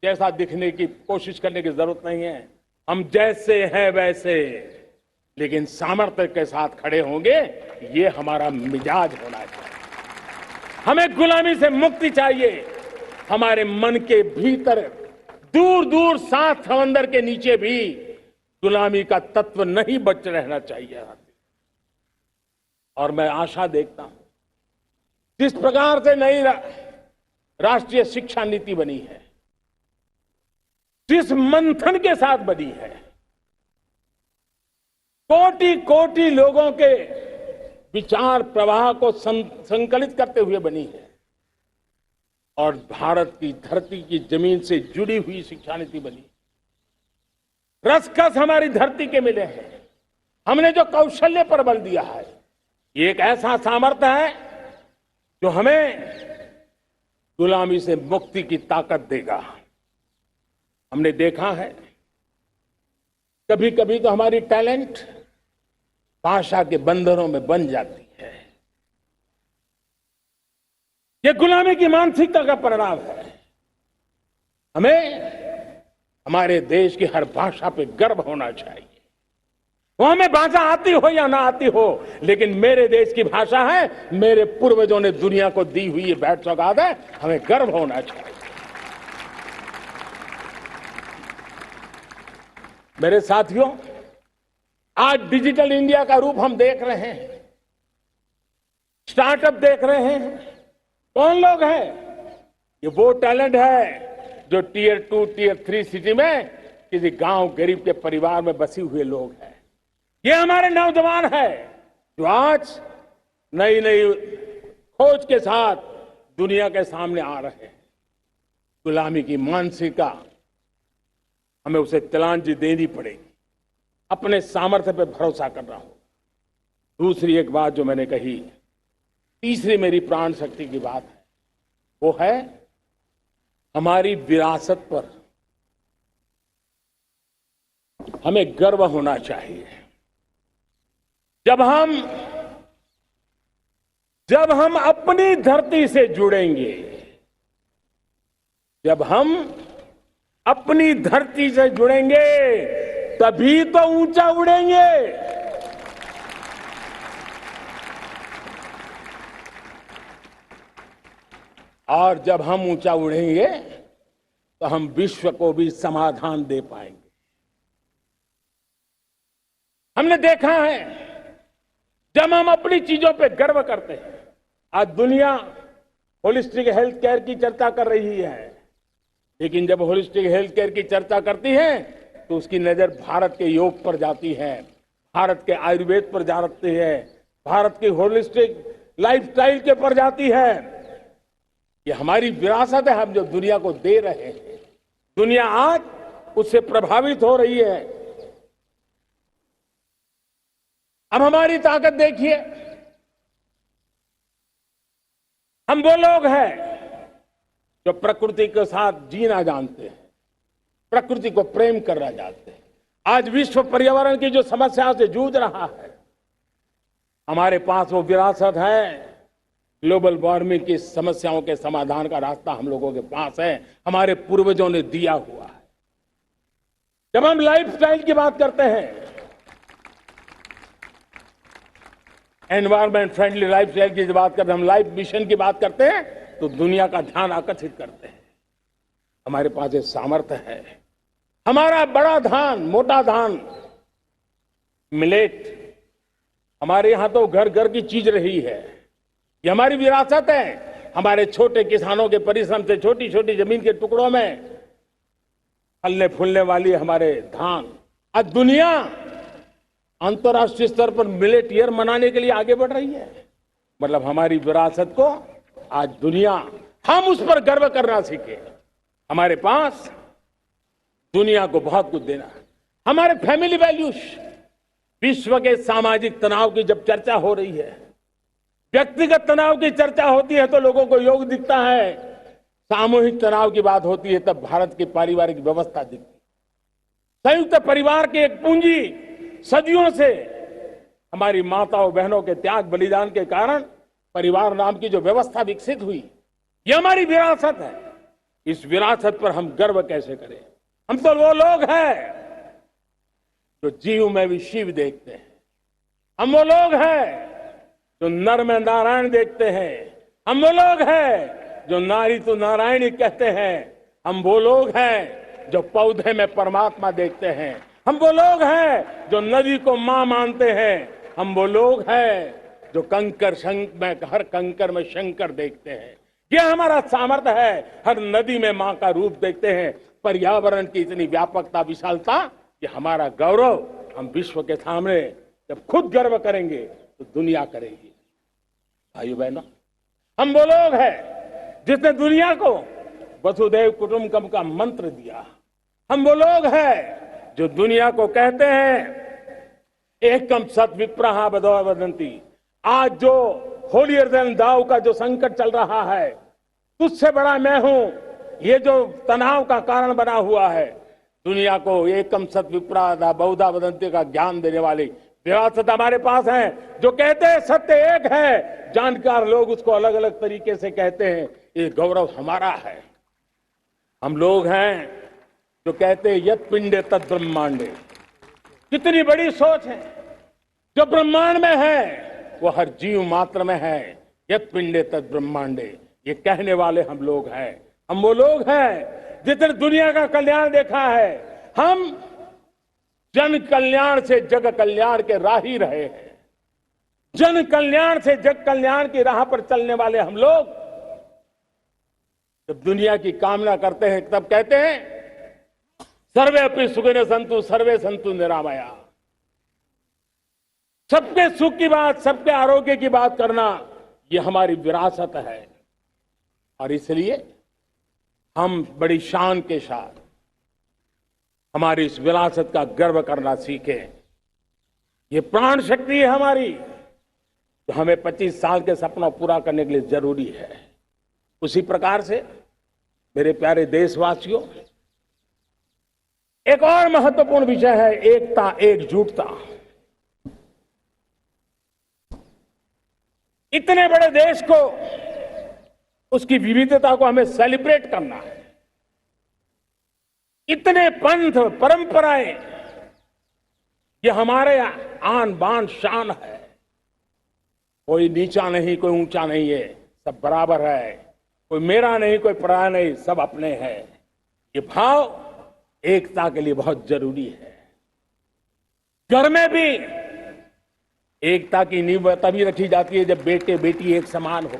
जैसा दिखने की कोशिश करने की जरूरत नहीं है। हम जैसे हैं वैसे, लेकिन सामर्थ्य के साथ खड़े होंगे, ये हमारा मिजाज होना चाहिए। हमें गुलामी से मुक्ति चाहिए। हमारे मन के भीतर, दूर दूर 7 समंदर के नीचे भी गुलामी का तत्व नहीं बच रहना चाहिए। और मैं आशा देखता हूं, जिस प्रकार से नई राष्ट्रीय शिक्षा नीति बनी है, जिस मंथन के साथ बनी है, कोटि कोटि लोगों के विचार प्रवाह को संकलित करते हुए बनी है, और भारत की धरती की जमीन से जुड़ी हुई शिक्षा नीति बनी। रसकस हमारी धरती के मिले हैं। हमने जो कौशल्य पर बल दिया है, ये एक ऐसा सामर्थ्य है जो हमें गुलामी से मुक्ति की ताकत देगा। हमने देखा है कभी कभी तो हमारी टैलेंट भाषा के बंधनों में बन जाती है। ये गुलामी की मानसिकता का परिणाम है। हमें हमारे देश की हर भाषा पे गर्व होना चाहिए। वो हमें भाषा आती हो या ना आती हो, लेकिन मेरे देश की भाषा है, मेरे पूर्वजों ने दुनिया को दी हुई ये भेंट सौगात है, हमें गर्व होना चाहिए। मेरे साथियों, आज डिजिटल इंडिया का रूप हम देख रहे हैं, स्टार्टअप देख रहे हैं। कौन लोग हैं? ये वो टैलेंट है जो टियर 2, टियर 3 सिटी में किसी गांव गरीब के परिवार में बसे हुए लोग हैं। ये हमारे नौजवान है जो आज नई नई खोज के साथ दुनिया के सामने आ रहे हैं। गुलामी की मानसिकता हमें उसे तिलांजलि देनी पड़ेगी, अपने सामर्थ्य पे भरोसा करना होगा। दूसरी एक बात जो मैंने कही, तीसरी मेरी प्राण शक्ति की बात है, वो है हमारी विरासत पर हमें गर्व होना चाहिए। जब हम अपनी धरती से जुड़ेंगे, जब हम अपनी धरती से जुड़ेंगे, तभी तो ऊंचा उड़ेंगे। और जब हम ऊंचा उड़ेंगे तो हम विश्व को भी समाधान दे पाएंगे। हमने देखा है जब हम अपनी चीजों पे गर्व करते हैं। आज दुनिया होलिस्टिक हेल्थ केयर की चर्चा कर रही है, लेकिन जब होलिस्टिक हेल्थ केयर की चर्चा करती है तो उसकी नजर भारत के योग पर जाती है, भारत के आयुर्वेद पर जाती है, भारत की होलिस्टिक लाइफस्टाइल के पर जाती है। ये हमारी विरासत है, हम जो दुनिया को दे रहे हैं। दुनिया आज उससे प्रभावित हो रही है। अब हमारी ताकत देखिए, हम वो लोग हैं जो प्रकृति के साथ जीना जानते हैं, प्रकृति को प्रेम करना जानते हैं। आज विश्व पर्यावरण की जो समस्याओं से जूझ रहा है, हमारे पास वो विरासत है। ग्लोबल वार्मिंग की समस्याओं के समाधान का रास्ता हम लोगों के पास है, हमारे पूर्वजों ने दिया हुआ है। जब हम लाइफस्टाइल की बात करते हैं, एनवायरमेंट फ्रेंडली लाइफस्टाइल की बात करते हैं, हम लाइफ मिशन की बात करते हैं, तो दुनिया का ध्यान आकर्षित करते हैं। हमारे पास ये सामर्थ्य है। हमारा बड़ा धान, मोटा धान, मिलेट, हमारे यहां तो घर घर की चीज रही है। ये हमारी विरासत है। हमारे छोटे किसानों के परिश्रम से छोटी छोटी जमीन के टुकड़ों में फलने फूलने वाली हमारे धान, आज दुनिया अंतर्राष्ट्रीय स्तर पर मिलेट ईयर मनाने के लिए आगे बढ़ रही है। मतलब हमारी विरासत को आज दुनिया, हम उस पर गर्व करना सीखे। हमारे पास दुनिया को बहुत कुछ देना है। हमारे फैमिली वैल्यूज, विश्व के सामाजिक तनाव की जब चर्चा हो रही है, व्यक्तिगत तनाव की चर्चा होती है तो लोगों को योग दिखता है, सामूहिक तनाव की बात होती है तब भारत की पारिवारिक व्यवस्था दिखती है। संयुक्त परिवार की एक पूंजी सदियों से हमारी माताओं बहनों के त्याग बलिदान के कारण परिवार नाम की जो व्यवस्था विकसित हुई, ये हमारी विरासत है। इस विरासत पर हम गर्व कैसे करें? हम तो वो लोग हैं जो जीव में भी शिव देखते हैं। हम वो लोग हैं जो नर में नारायण देखते हैं। हम वो लोग हैं जो नारी तो नारायणी कहते हैं। हम वो लोग हैं जो पौधे में परमात्मा देखते हैं। हम वो लोग हैं जो नदी को मां मानते हैं। हम वो लोग हैं जो हर कंकर में शंकर देखते हैं। यह हमारा सामर्थ्य है। हर नदी में मां का रूप देखते हैं। पर्यावरण की इतनी व्यापकता, विशालता, ये हमारा गौरव। हम विश्व के सामने जब खुद गर्व करेंगे तो दुनिया करेगी। भाइयों बहनों, हम वो लोग हैं जिसने दुनिया को वसुधैव कुटुंबकम का मंत्र दिया। हम वो लोग हैं जो दुनिया को कहते हैं एकम सत विप्रहा वदंती, आज जो होलियर देन दाव का जो संकट चल रहा है, तुझसे बड़ा मैं हूं, ये जो तनाव का कारण बना हुआ है, दुनिया को एकम सत विप्रादा बहुधा वदंती का ज्ञान देने वाली विरासत हमारे पास है। जो कहते हैं सत्य एक है, जानकार लोग उसको अलग अलग तरीके से कहते हैं, ये गौरव हमारा है। हम लोग हैं जो कहते हैं यत पिंडे तत् ब्रह्मांडे। कितनी बड़ी सोच है, जो ब्रह्मांड में है वो हर जीव मात्र में है। यत पिंडे तत् ब्रह्मांडे, ये कहने वाले हम लोग हैं। हम वो लोग हैं जितने दुनिया का कल्याण देखा है। हम जन कल्याण से जग कल्याण के राही रहे हैं। जन कल्याण से जग कल्याण की राह पर चलने वाले हम लोग जब दुनिया की कामना करते हैं तब कहते हैं सर्वे अपनी सुखिनो संतु सर्वे संतु निरामया। सबके सुख की बात, सबके आरोग्य की बात करना, ये हमारी विरासत है। और इसलिए हम बड़ी शान के साथ हमारी इस विरासत का गर्व करना सीखें। ये प्राण शक्ति है हमारी, जो हमें 25 साल के सपना पूरा करने के लिए जरूरी है। उसी प्रकार से मेरे प्यारे देशवासियों, एक और महत्वपूर्ण विषय है एकता, एकजुटता। इतने बड़े देश को, उसकी विविधता को हमें सेलिब्रेट करना है। इतने पंथ परंपराएं, ये हमारे आन बान शान है। कोई नीचा नहीं, कोई ऊंचा नहीं है, सब बराबर है। कोई मेरा नहीं, कोई पराया नहीं, सब अपने हैं। ये भाव एकता के लिए बहुत जरूरी है। घर में भी एकता की नींव तभी रखी जाती है जब बेटे बेटी एक समान हो।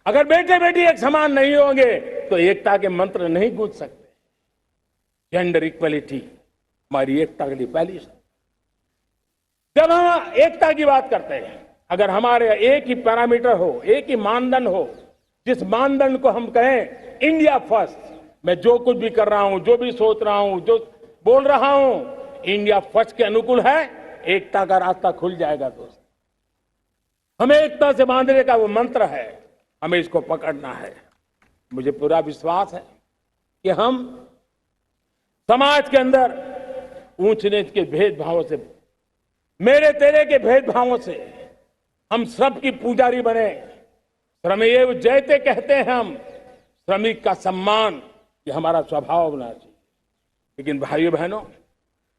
अगर बेटे बेटी एक समान नहीं होंगे तो एकता के मंत्र नहीं गूंज सकते। जेंडर इक्वलिटी हमारी एकता के लिए पहली शर्त। जब हम एकता की बात करते हैं, अगर हमारे एक ही पैरामीटर हो, एक ही मानदंड हो, जिस मानदंड को हम कहें इंडिया फर्स्ट, मैं जो कुछ भी कर रहा हूं, जो भी सोच रहा हूं, जो बोल रहा हूं, इंडिया फर्स्ट के अनुकूल है, एकता का रास्ता खुल जाएगा। दोस्त, हमें एकता से बांधने का वो मंत्र है, हमें इसको पकड़ना है। मुझे पूरा विश्वास है कि हम समाज के अंदर ऊंच नीच के भेदभावों से, मेरे तेरे के भेदभावों से हम सब की पुजारी बने। श्रमेव जयते कहते हैं हम, श्रमिक का सम्मान, ये हमारा स्वभाव होना चाहिए। लेकिन भाइयों बहनों,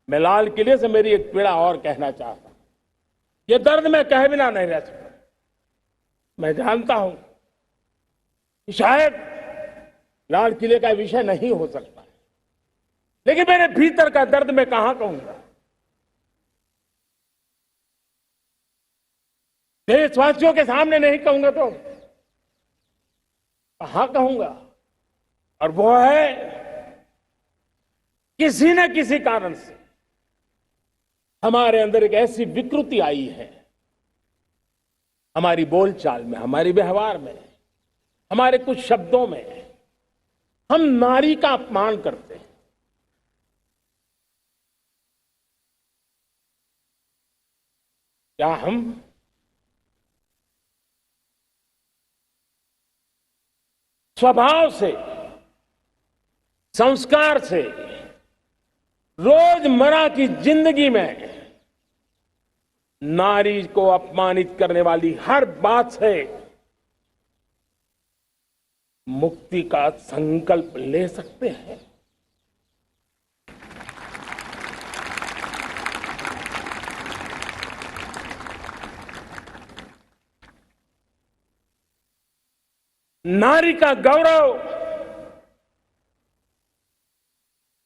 मैं लाल किले से मेरी एक पीड़ा और कहना चाहता हूं। ये दर्द मैं कह बिना नहीं रह सकता। मैं जानता हूं कि शायद लाल किले का विषय नहीं हो सकता, लेकिन मेरे भीतर का दर्द मैं कहां कहूंगा। देशवासियों के सामने नहीं कहूंगा तो कहां कहूंगा। और वो है किसी न किसी कारण से हमारे अंदर एक ऐसी विकृति आई है, हमारी बोलचाल में, हमारे व्यवहार में, हमारे कुछ शब्दों में, हम नारी का अपमान करते हैं। क्या हम स्वभाव से, संस्कार से, रोजमर्रा की जिंदगी में नारी को अपमानित करने वाली हर बात से मुक्ति का संकल्प ले सकते हैं? नारी का गौरव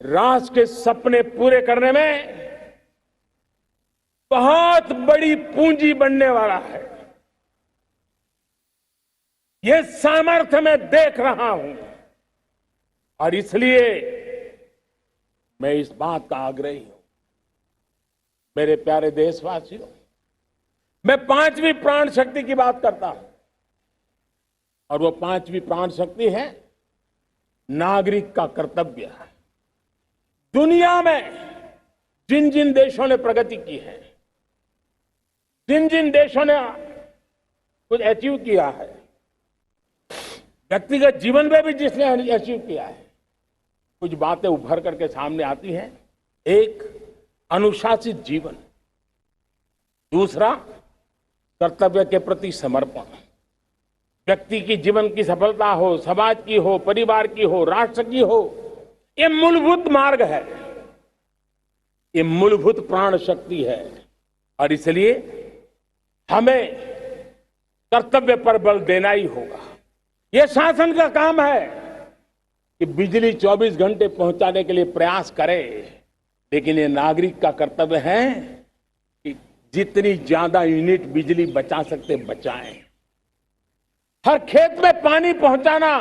राष्ट्र के सपने पूरे करने में बहुत बड़ी पूंजी बनने वाला है। ये सामर्थ्य मैं देख रहा हूं और इसलिए मैं इस बात का आग्रही हूं। मेरे प्यारे देशवासियों, मैं 5वीं प्राण शक्ति की बात करता हूं और वो 5वीं प्राण शक्ति है नागरिक का कर्तव्य। दुनिया में जिन जिन देशों ने प्रगति की है, जिन जिन देशों ने कुछ अचीव किया है, व्यक्तिगत जीवन में भी जिसने अचीव किया है, कुछ बातें उभर करके सामने आती हैं। एक, अनुशासित जीवन। दूसरा, कर्तव्य के प्रति समर्पण। व्यक्ति की जीवन की सफलता हो, समाज की हो, परिवार की हो, राष्ट्र की हो, ये मूलभूत मार्ग है, ये मूलभूत प्राण शक्ति है। और इसलिए हमें कर्तव्य पर बल देना ही होगा। यह शासन का काम है कि बिजली 24 घंटे पहुंचाने के लिए प्रयास करे, लेकिन ये नागरिक का कर्तव्य है कि जितनी ज्यादा यूनिट बिजली बचा सकते बचाएं। हर खेत में पानी पहुंचाना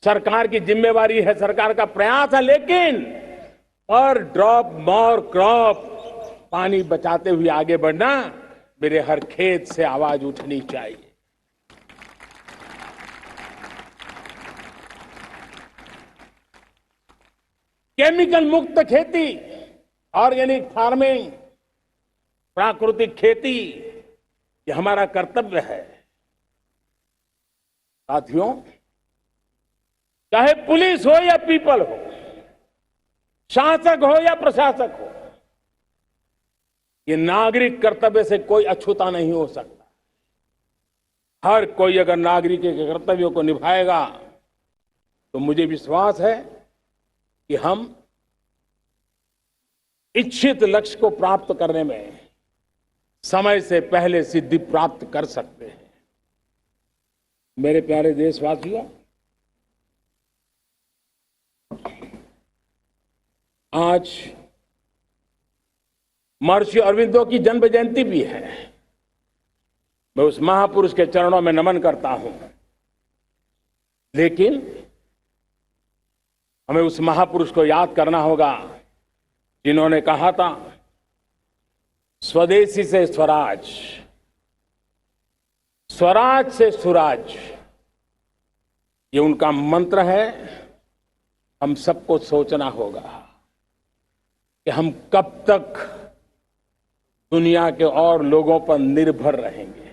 सरकार की जिम्मेवारी है, सरकार का प्रयास है, लेकिन पर ड्रॉप मोर क्रॉप, पानी बचाते हुए आगे बढ़ना, मेरे हर खेत से आवाज उठनी चाहिए। केमिकल मुक्त खेती, ऑर्गेनिक फार्मिंग, प्राकृतिक खेती, ये हमारा कर्तव्य है। साथियों, चाहे पुलिस हो या पीपल हो, शासक हो या प्रशासक हो, ये नागरिक कर्तव्य से कोई अछूता नहीं हो सकता। हर कोई अगर नागरिक के कर्तव्यों को निभाएगा तो मुझे विश्वास है कि हम इच्छित लक्ष्य को प्राप्त करने में समय से पहले सिद्धि प्राप्त कर सकते हैं। मेरे प्यारे देशवासियों, आज महर्षि अरविंदो की जन्म जयंती भी है। मैं उस महापुरुष के चरणों में नमन करता हूं, लेकिन हमें उस महापुरुष को याद करना होगा जिन्होंने कहा था, स्वदेशी से स्वराज, स्वराज से सुराज। ये उनका मंत्र है। हम सबको सोचना होगा कि हम कब तक दुनिया के और लोगों पर निर्भर रहेंगे।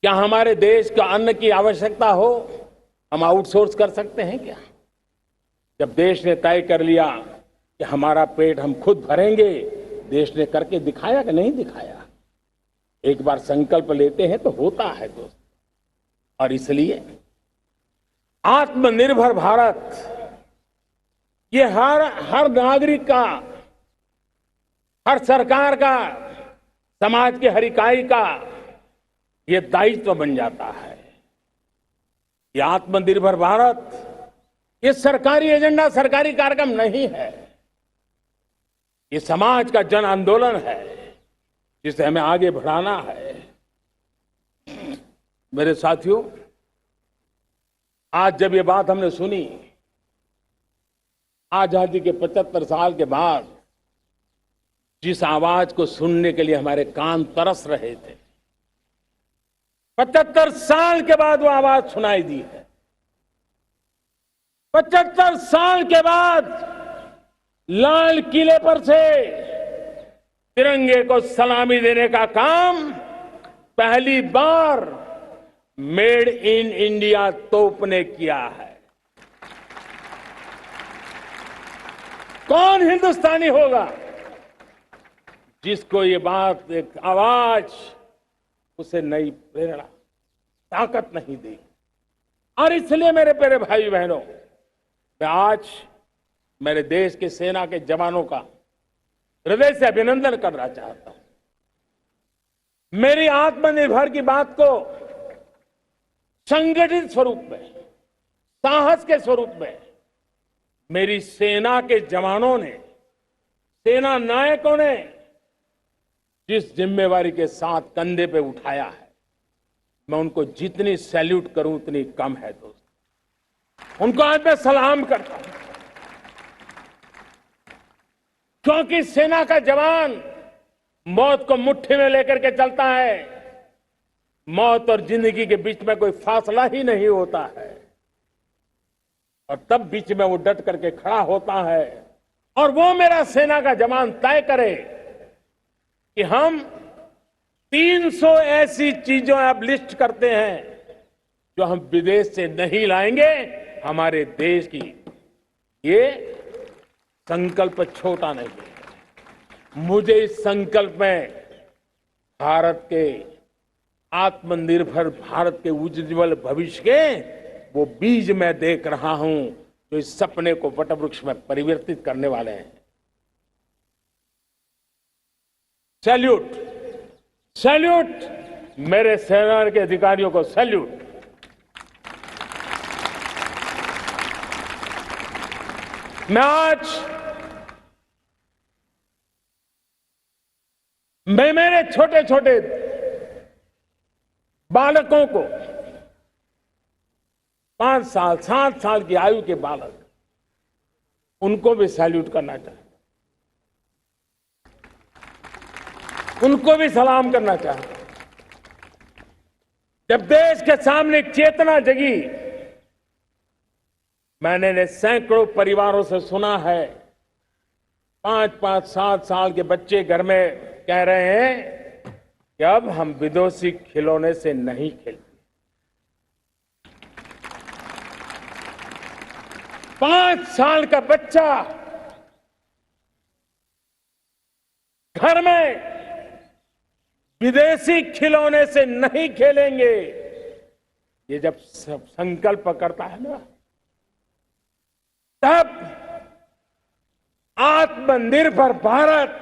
क्या हमारे देश का अन्न की आवश्यकता हो, हम आउटसोर्स कर सकते हैं क्या? जब देश ने तय कर लिया कि हमारा पेट हम खुद भरेंगे, देश ने करके दिखाया कि नहीं दिखाया? एक बार संकल्प लेते हैं तो होता है दोस्त। और इसलिए आत्मनिर्भर भारत, ये हर नागरिक का, हर सरकार का, समाज के हर इकाई का ये दायित्व बन जाता है। ये आत्मनिर्भर भारत, ये सरकारी एजेंडा, सरकारी कार्यक्रम नहीं है। ये समाज का जन आंदोलन है जिसे हमें आगे बढ़ाना है। मेरे साथियों, आज जब ये बात हमने सुनी, आजादी के 75 साल के बाद जिस आवाज को सुनने के लिए हमारे कान तरस रहे थे, 75 साल के बाद वो आवाज सुनाई दी है। 75 साल के बाद लाल किले पर से तिरंगे को सलामी देने का काम पहली बार मेड इन इंडिया तोप ने किया है। कौन हिंदुस्तानी होगा जिसको ये बात, एक आवाज उसे नई प्रेरणा, ताकत नहीं दी? और इसलिए मेरे प्यारे भाई बहनों, मैं आज मेरे देश के सेना के जवानों का हृदय से अभिनंदन करना चाहता हूं। मेरी आत्मनिर्भर की बात को संगठित स्वरूप में, साहस के स्वरूप में मेरी सेना के जवानों ने, सेना नायकों ने जिस जिम्मेवारी के साथ कंधे पे उठाया है, मैं उनको जितनी सैल्यूट करूं उतनी कम है दोस्त। उनको आज मैं सलाम करता हूं, क्योंकि सेना का जवान मौत को मुट्ठी में लेकर के चलता है। मौत और जिंदगी के बीच में कोई फासला ही नहीं होता है, और तब बीच में वो डट करके खड़ा होता है। और वो मेरा सेना का जवान तय करे कि हम 300 ऐसी चीजों आप लिस्ट करते हैं जो हम विदेश से नहीं लाएंगे हमारे देश की। ये संकल्प छोटा नहीं है। मुझे इस संकल्प में भारत के आत्मनिर्भर भारत के उज्जवल भविष्य के वो बीज मैं देख रहा हूं जो इस सपने को वटवृक्ष में परिवर्तित करने वाले हैं। सैल्यूट, सैल्यूट मेरे सेना के अधिकारियों को, सैल्यूट। मैं मेरे छोटे छोटे बालकों को 5 साल 7 साल की आयु के बालक, उनको भी सैल्यूट करना चाहता, उनको भी सलाम करना चाहता। जब देश के सामने चेतना जगी, मैंने सैकड़ों परिवारों से सुना है 5-5, 7 साल के बच्चे घर में कह रहे हैं कि अब हम विदेशी खिलौने से नहीं खेलते। 5 साल का बच्चा घर में विदेशी खिलौने से नहीं खेलेंगे। ये जब संकल्प करता है ना, तब आत्मनिर्भर भारत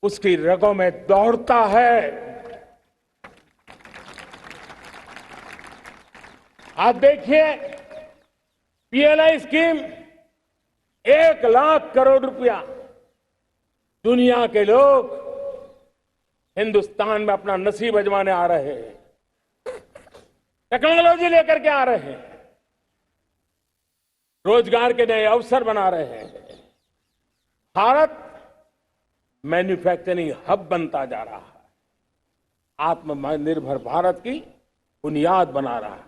उसकी रगों में दौड़ता है। आप देखिए, पीएलआई स्कीम 1 लाख करोड़ रुपया दुनिया के लोग हिंदुस्तान में अपना नसीब आजमाने आ रहे हैं, टेक्नोलॉजी लेकर के आ रहे हैं, रोजगार के नए अवसर बना रहे हैं। भारत मैन्युफैक्चरिंग हब बनता जा रहा है, आत्मनिर्भर भारत की बुनियाद बना रहा है।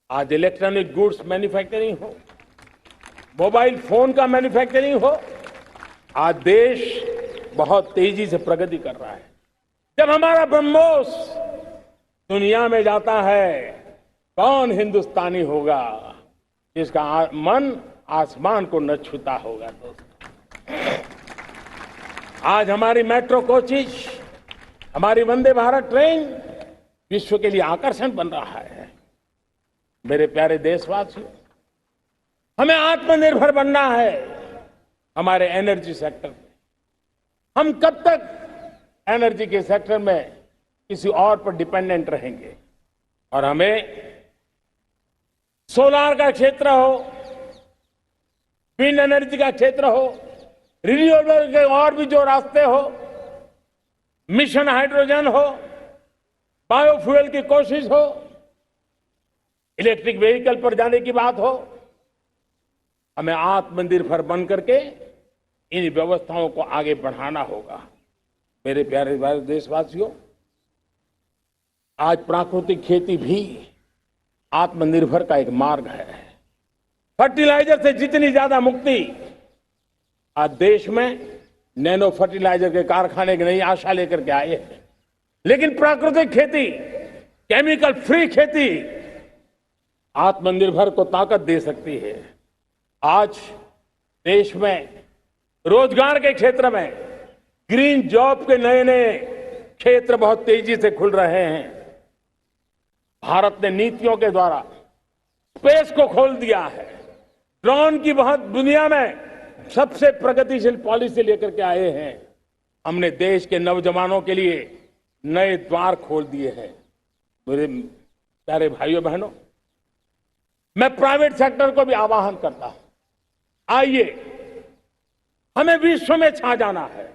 आज इलेक्ट्रॉनिक गुड्स मैन्युफैक्चरिंग हो, मोबाइल फोन का मैन्युफैक्चरिंग हो, आज देश बहुत तेजी से प्रगति कर रहा है। जब हमारा ब्रह्मोस दुनिया में जाता है, कौन हिंदुस्तानी होगा जिसका मन आसमान को न छूता होगा। दोस्तों, आज हमारी मेट्रो कोचेज, हमारी वंदे भारत ट्रेन विश्व के लिए आकर्षण बन रहा है। मेरे प्यारे देशवासियों, हमें आत्मनिर्भर बनना है हमारे एनर्जी सेक्टर में। हम कब तक एनर्जी के सेक्टर में किसी और पर डिपेंडेंट रहेंगे? और हमें सोलार का क्षेत्र हो, विंड एनर्जी का क्षेत्र हो, रिन्यूएबल के और भी जो रास्ते हो, मिशन हाइड्रोजन हो, बायोफ्यूल की कोशिश हो, इलेक्ट्रिक व्हीकल पर जाने की बात हो, हमें आत्मनिर्भर बन करके इन व्यवस्थाओं को आगे बढ़ाना होगा। मेरे प्यारे देशवासियों, आज प्राकृतिक खेती भी आत्मनिर्भर का एक मार्ग है। फर्टिलाइजर से जितनी ज्यादा मुक्ति, आज देश में नैनो फर्टिलाइजर के कारखाने की नई आशा लेकर के आए हैं। लेकिन प्राकृतिक खेती, केमिकल फ्री खेती आत्मनिर्भर को ताकत दे सकती है। आज देश में रोजगार के क्षेत्र में ग्रीन जॉब के नए नए क्षेत्र बहुत तेजी से खुल रहे हैं। भारत ने नीतियों के द्वारा स्पेस को खोल दिया है। ड्रोन की बहुत दुनिया में सबसे प्रगतिशील पॉलिसी लेकर के आए हैं। हमने देश के नौजवानों के लिए नए द्वार खोल दिए हैं। मेरे प्यारे भाइयों बहनों, मैं प्राइवेट सेक्टर को भी आह्वान करता हूं, आइए हमें विश्व में छा जाना है।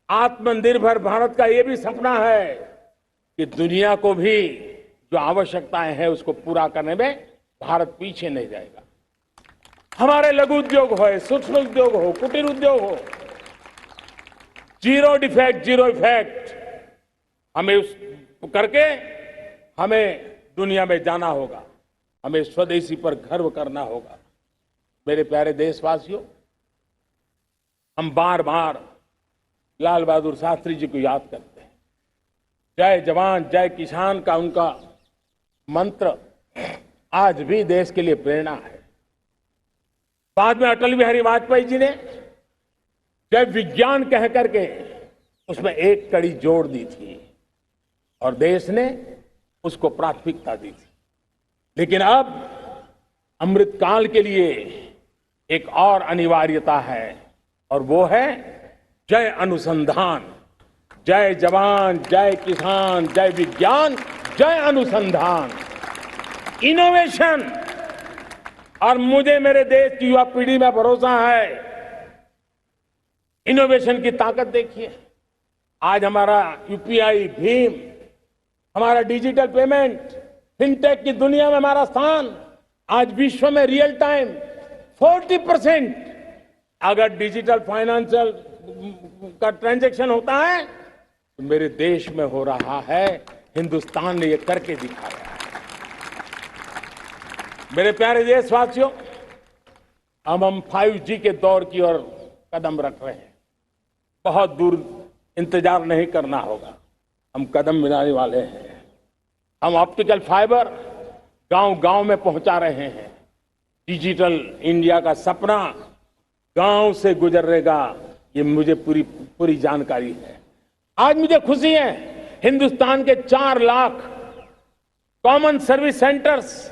आत्मनिर्भर भारत का यह भी सपना है कि दुनिया को भी जो आवश्यकताएं हैं उसको पूरा करने में भारत पीछे नहीं जाएगा। हमारे लघु उद्योग हो, सूक्ष्म उद्योग हो, कुटीर उद्योग हो, जीरो डिफेक्ट जीरो इफेक्ट, हमें उस करके हमें दुनिया में जाना होगा। हमें स्वदेशी पर गर्व करना होगा। मेरे प्यारे देशवासियों, हम बार बार लाल बहादुर शास्त्री जी को याद करते हैं। जय जवान जय किसान का उनका मंत्र आज भी देश के लिए प्रेरणा है। बाद में अटल बिहारी वाजपेयी जी ने जय विज्ञान कह करके उसमें एक कड़ी जोड़ दी थी और देश ने उसको प्राथमिकता दी थी। लेकिन अब अमृतकाल के लिए एक और अनिवार्यता है और वो है जय अनुसंधान। जय जवान जय किसान जय विज्ञान जय अनुसंधान, इनोवेशन। और मुझे मेरे देश की युवा पीढ़ी में भरोसा है, इनोवेशन की ताकत देखिए। आज हमारा यूपीआई भीम, हमारा डिजिटल पेमेंट, फिनटेक की दुनिया में हमारा स्थान, आज विश्व में रियल टाइम 40% अगर डिजिटल फाइनेंशियल का ट्रांजैक्शन होता है तो मेरे देश में हो रहा है। हिंदुस्तान ने ये करके दिखाया है। मेरे प्यारे देशवासियों, अब हम 5G के दौर की ओर कदम रख रहे हैं। बहुत दूर इंतजार नहीं करना होगा, हम कदम मिलाने वाले हैं। हम ऑप्टिकल फाइबर गांव-गांव में पहुंचा रहे हैं। डिजिटल इंडिया का सपना गांव से गुजरेगा, ये मुझे पूरी जानकारी है। आज मुझे खुशी है, हिंदुस्तान के 4 लाख कॉमन सर्विस सेंटर्स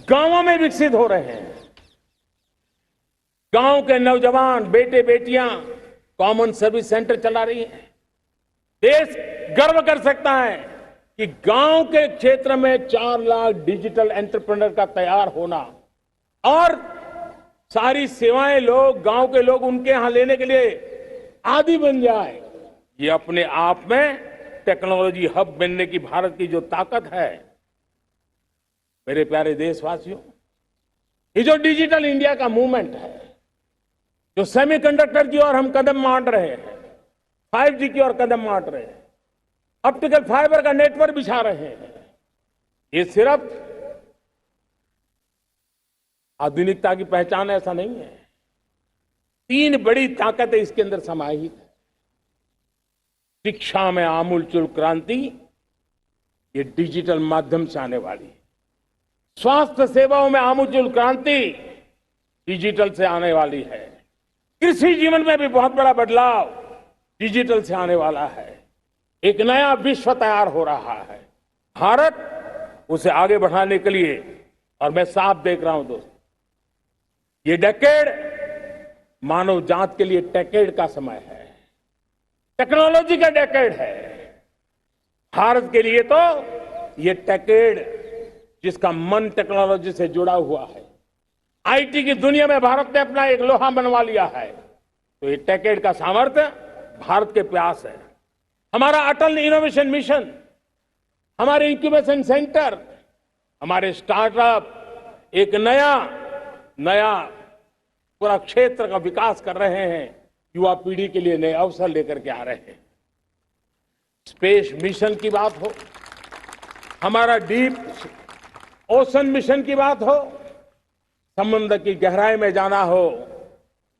गांवों में विकसित हो रहे हैं। गांव के नौजवान बेटे बेटियां कॉमन सर्विस सेंटर चला रही हैं। देश गर्व कर सकता है कि गांव के क्षेत्र में 4 लाख डिजिटल एंटरप्रेन्योर का तैयार होना और सारी सेवाएं लोग, गांव के लोग उनके यहां लेने के लिए आदी बन जाए, ये अपने आप में टेक्नोलॉजी हब बनने की भारत की जो ताकत है। मेरे प्यारे देशवासियों, ये जो डिजिटल इंडिया का मूवमेंट है, जो सेमीकंडक्टर की ओर हम कदम मार रहे हैं, 5G की ओर कदम मार रहे हैं, ऑप्टिकल फाइबर का नेटवर्क बिछा रहे हैं, ये सिर्फ आधुनिकता की पहचान ऐसा नहीं है। 3 बड़ी ताकतें इसके अंदर समाहित है। शिक्षा में आमूलचूल क्रांति, ये डिजिटल माध्यम से आने वाली है। स्वास्थ्य सेवाओं में आमूलचूल क्रांति डिजिटल से आने वाली है। कृषि जीवन में भी बहुत बड़ा बदलाव डिजिटल से आने वाला है। एक नया विश्व तैयार हो रहा है। भारत उसे आगे बढ़ाने के लिए, और मैं साफ देख रहा हूं दोस्तों, ये डेकेड मानव जात के लिए डेकेड का समय है, टेक्नोलॉजी का डेकेड है। भारत के लिए तो ये डेकेड जिसका मन टेक्नोलॉजी से जुड़ा हुआ है, आईटी की दुनिया में भारत ने अपना एक लोहा बनवा लिया है, तो ये डेकेड का सामर्थ्य भारत के प्यास है। हमारा अटल इनोवेशन मिशन, हमारे इंक्यूबेशन सेंटर, हमारे स्टार्टअप एक नया पूरा क्षेत्र का विकास कर रहे हैं। युवा पीढ़ी के लिए नए अवसर लेकर के आ रहे हैं। स्पेस मिशन की बात हो, हमारा डीप ओशन मिशन की बात हो, समुद्र की गहराई में जाना हो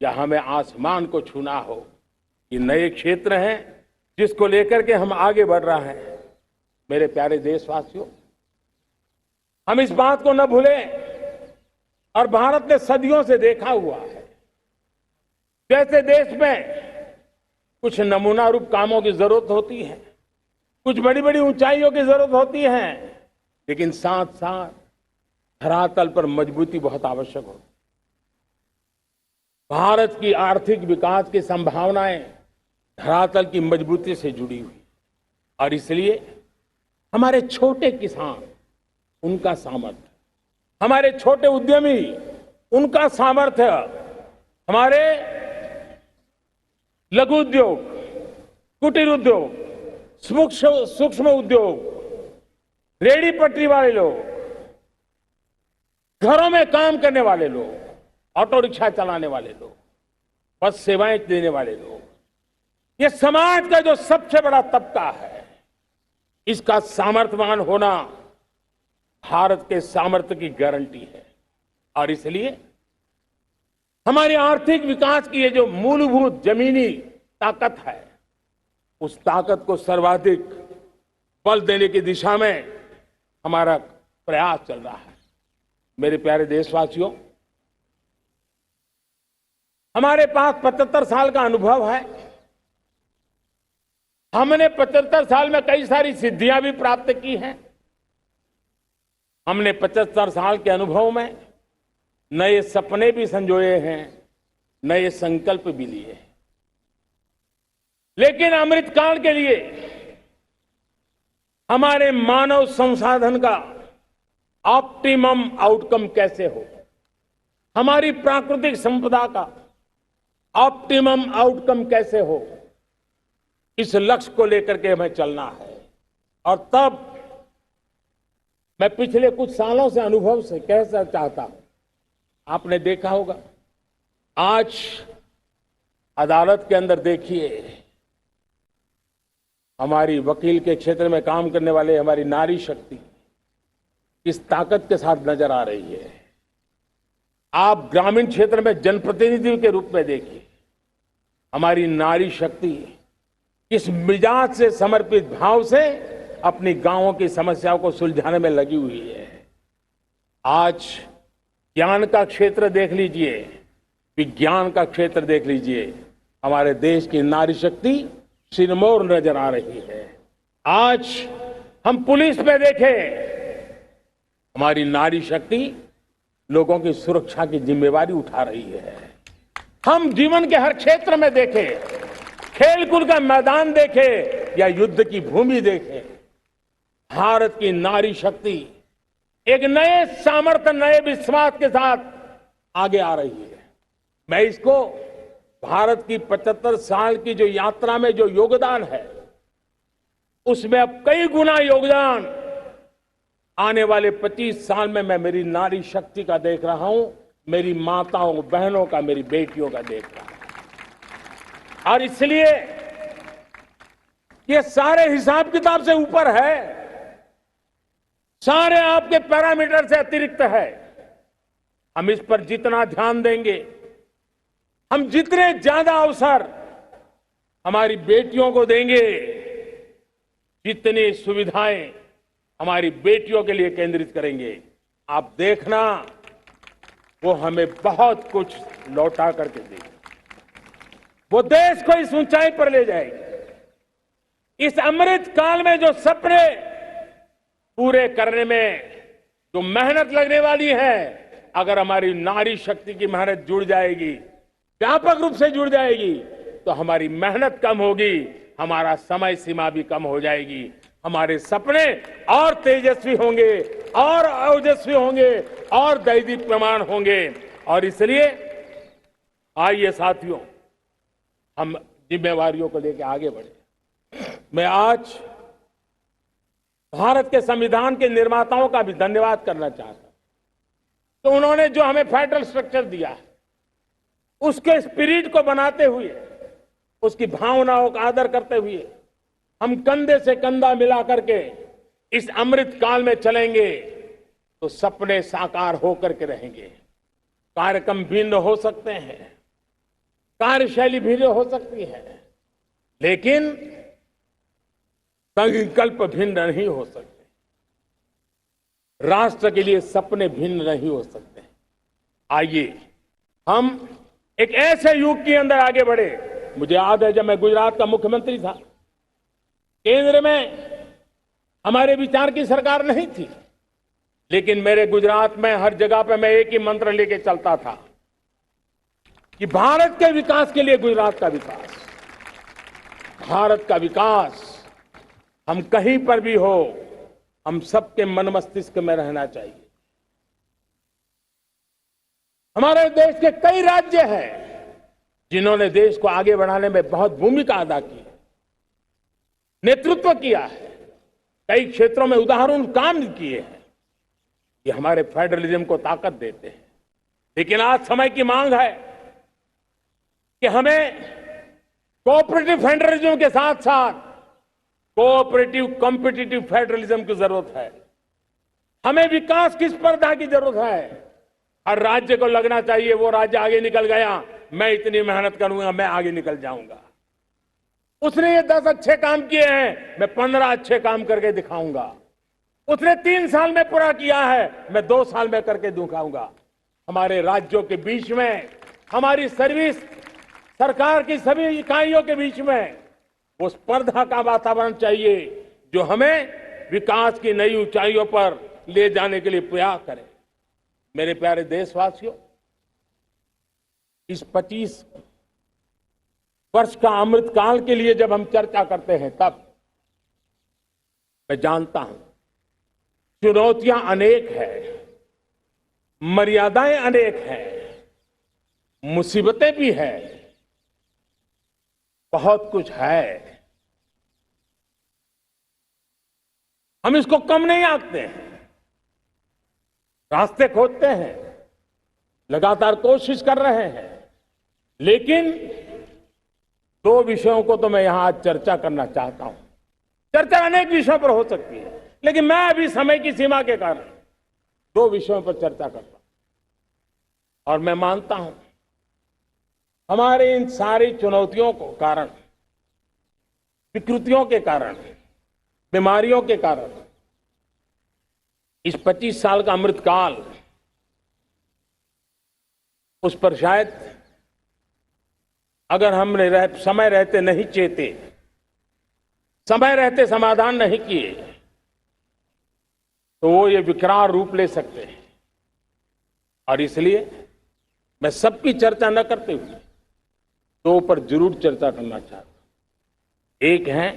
या हमें आसमान को छूना हो, ये नए क्षेत्र हैं जिसको लेकर के हम आगे बढ़ रहे हैं। मेरे प्यारे देशवासियों, हम इस बात को न भूलें, और भारत ने सदियों से देखा हुआ है, जैसे देश में कुछ नमूना रूप कामों की जरूरत होती है, कुछ बड़ी बड़ी ऊंचाइयों की जरूरत होती है, लेकिन साथ साथ धरातल पर मजबूती बहुत आवश्यक होती है। भारत की आर्थिक विकास की संभावनाएं धरातल की मजबूती से जुड़ी हुई, और इसलिए हमारे छोटे किसान, उनका सामर्थ्य, हमारे छोटे उद्यमी, उनका सामर्थ्य, हमारे लघु उद्योग, कुटीर उद्योग, सूक्ष्म उद्योग, रेहड़ी पटरी वाले लोग, घरों में काम करने वाले लोग, ऑटो रिक्शा चलाने वाले लोग, बस सेवाएं देने वाले लोग, ये समाज का जो सबसे बड़ा तबका है, इसका सामर्थ्यवान होना भारत के सामर्थ्य की गारंटी है। और इसलिए हमारे आर्थिक विकास की ये जो मूलभूत जमीनी ताकत है, उस ताकत को सर्वाधिक बल देने की दिशा में हमारा प्रयास चल रहा है। मेरे प्यारे देशवासियों, हमारे पास 75 साल का अनुभव है। हमने 75 साल में कई सारी सिद्धियां भी प्राप्त की हैं। हमने 75 साल के अनुभव में नए सपने भी संजोए हैं, नए संकल्प भी लिए हैं। लेकिन अमृतकाल के लिए हमारे मानव संसाधन का ऑप्टिमम आउटकम कैसे हो, हमारी प्राकृतिक संपदा का ऑप्टिमम आउटकम कैसे हो, इस लक्ष्य को लेकर के हमें चलना है। और तब मैं पिछले कुछ सालों से अनुभव से कह चाहता हूं, आपने देखा होगा आज अदालत के अंदर देखिए, हमारी वकील के क्षेत्र में काम करने वाले हमारी नारी शक्ति किस ताकत के साथ नजर आ रही है। आप ग्रामीण क्षेत्र में जनप्रतिनिधि के रूप में देखिए, हमारी नारी शक्ति किस मिजाज से, समर्पित भाव से अपनी गांवों की समस्याओं को सुलझाने में लगी हुई है। आज ज्ञान का क्षेत्र देख लीजिए, विज्ञान का क्षेत्र देख लीजिए, हमारे देश की नारी शक्ति सिरमौर नजर आ रही है। आज हम पुलिस में देखें, हमारी नारी शक्ति लोगों की सुरक्षा की जिम्मेवारी उठा रही है। हम जीवन के हर क्षेत्र में देखें, खेलकूद का मैदान देखें या युद्ध की भूमि देखें, भारत की नारी शक्ति एक नए सामर्थ्य, नए विश्वास के साथ आगे आ रही है। मैं इसको भारत की 75 साल की जो यात्रा में जो योगदान है, उसमें अब कई गुना योगदान आने वाले 25 साल में मैं मेरी नारी शक्ति का देख रहा हूं, मेरी माताओं बहनों का, मेरी बेटियों का देख रहा हूं। और इसलिए ये सारे हिसाब किताब से ऊपर है, सारे आपके पैरामीटर से अतिरिक्त है। हम इस पर जितना ध्यान देंगे, हम जितने ज्यादा अवसर हमारी बेटियों को देंगे, जितनी सुविधाएं हमारी बेटियों के लिए केंद्रित करेंगे, आप देखना वो हमें बहुत कुछ लौटा करके देगी। वो देश को इस ऊंचाई पर ले जाएगी। इस अमृत काल में जो सपने पूरे करने में जो मेहनत लगने वाली है, अगर हमारी नारी शक्ति की मेहनत जुड़ जाएगी, व्यापक रूप से जुड़ जाएगी, तो हमारी मेहनत कम होगी, हमारा समय सीमा भी कम हो जाएगी, हमारे सपने और तेजस्वी होंगे, और ओजस्वी होंगे, और दैदीप्यमान होंगे। और इसलिए आइए साथियों, हम जिम्मेवारियों को लेकर आगे बढ़े। मैं आज भारत के संविधान के निर्माताओं का भी धन्यवाद करना चाहता हूं। तो उन्होंने जो हमें फेडरल स्ट्रक्चर दिया है, उसके स्पिरिट को बनाते हुए, उसकी भावनाओं का आदर करते हुए, हम कंधे से कंधा मिला करके इस अमृत काल में चलेंगे तो सपने साकार होकर के रहेंगे। कार्यक्रम भिन्न हो सकते हैं, कार्यशैली भिन्न हो सकती है, लेकिन संकल्प भिन्न नहीं हो सकते। राष्ट्र के लिए सपने भिन्न नहीं हो सकते। आइए हम एक ऐसे युग के अंदर आगे बढ़े। मुझे याद है जब मैं गुजरात का मुख्यमंत्री था, केंद्र में हमारे विचार की सरकार नहीं थी, लेकिन मेरे गुजरात में हर जगह पे मैं एक ही मंत्र लेके चलता था कि भारत के विकास के लिए गुजरात का विकास, भारत का विकास हम कहीं पर भी हो, हम सबके मन मस्तिष्क में रहना चाहिए। हमारे देश के कई राज्य हैं जिन्होंने देश को आगे बढ़ाने में बहुत भूमिका अदा की है, नेतृत्व किया है, कई क्षेत्रों में उदाहरण काम किए हैं। ये हमारे फेडरलिज्म को ताकत देते हैं। लेकिन आज समय की मांग है कि हमें कोऑपरेटिव फेडरलिज्म के साथ साथ कोऑपरेटिव कॉम्पिटिटिव फेडरलिज्म की जरूरत है। हमें विकास की स्पर्धा की जरूरत है। हर राज्य को लगना चाहिए वो राज्य आगे निकल गया, मैं इतनी मेहनत करूंगा, मैं आगे निकल जाऊंगा। उसने ये 10 अच्छे काम किए हैं, मैं 15 अच्छे काम करके दिखाऊंगा। उसने 3 साल में पूरा किया है, मैं 2 साल में करके दिखाऊंगा। हमारे राज्यों के बीच में, हमारी सर्विस, सरकार की सभी इकाइयों के बीच में वो स्पर्धा का वातावरण चाहिए जो हमें विकास की नई ऊंचाइयों पर ले जाने के लिए प्रयास करे। मेरे प्यारे देशवासियों, इस 25 वर्ष का अमृतकाल के लिए जब हम चर्चा करते हैं, तब मैं जानता हूं चुनौतियां अनेक है, मर्यादाएं अनेक हैं, मुसीबतें भी है, बहुत कुछ है। हम इसको कम नहीं आंकते हैं, रास्ते खोजते हैं, लगातार कोशिश कर रहे हैं। लेकिन 2 विषयों को तो मैं यहां आज चर्चा करना चाहता हूं। चर्चा अनेक विषयों पर हो सकती है, लेकिन मैं अभी समय की सीमा के कारण 2 विषयों पर चर्चा करता हूं। और मैं मानता हूं हमारे इन सारी चुनौतियों को कारण, विकृतियों के कारण, बीमारियों के कारण इस 25 साल का अमृतकाल, उस पर शायद अगर हमने समय रहते नहीं चेते, समय रहते समाधान नहीं किए, तो वो ये विकराल रूप ले सकते हैं। और इसलिए मैं सबकी चर्चा न करते हुए 2 पर जरूर चर्चा करना चाहता हूं। एक है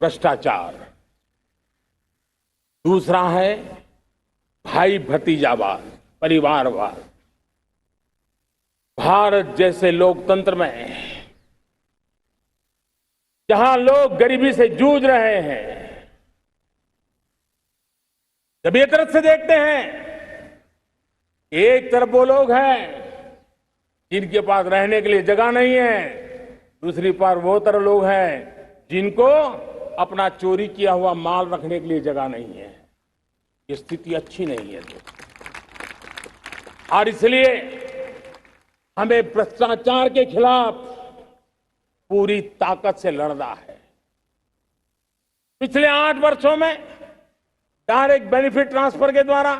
भ्रष्टाचार, दूसरा है भाई भतीजावाद, परिवारवाद। भारत जैसे लोकतंत्र में जहां लोग गरीबी से जूझ रहे हैं, जब एक तरफ से देखते हैं, एक तरफ वो लोग हैं जिनके पास रहने के लिए जगह नहीं है, दूसरी पर वो तरह लोग हैं जिनको अपना चोरी किया हुआ माल रखने के लिए जगह नहीं है। ये स्थिति अच्छी नहीं है। और इसलिए हमें भ्रष्टाचार के खिलाफ पूरी ताकत से लड़ना है। पिछले 8 वर्षों में डायरेक्ट बेनिफिट ट्रांसफर के द्वारा,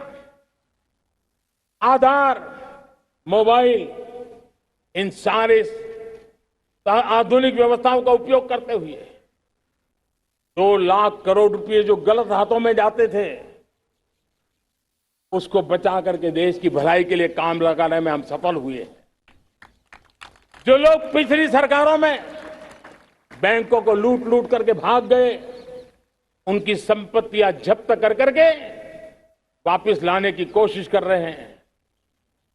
आधार, मोबाइल, इन सारे आधुनिक व्यवस्थाओं का उपयोग करते हुए 2 लाख करोड़ रुपए जो गलत हाथों में जाते थे, उसको बचा करके देश की भलाई के लिए काम लगाने में हम सफल हुए। जो लोग पिछली सरकारों में बैंकों को लूट लूट करके भाग गए, उनकी संपत्तियां जब्त कर करके वापस लाने की कोशिश कर रहे हैं।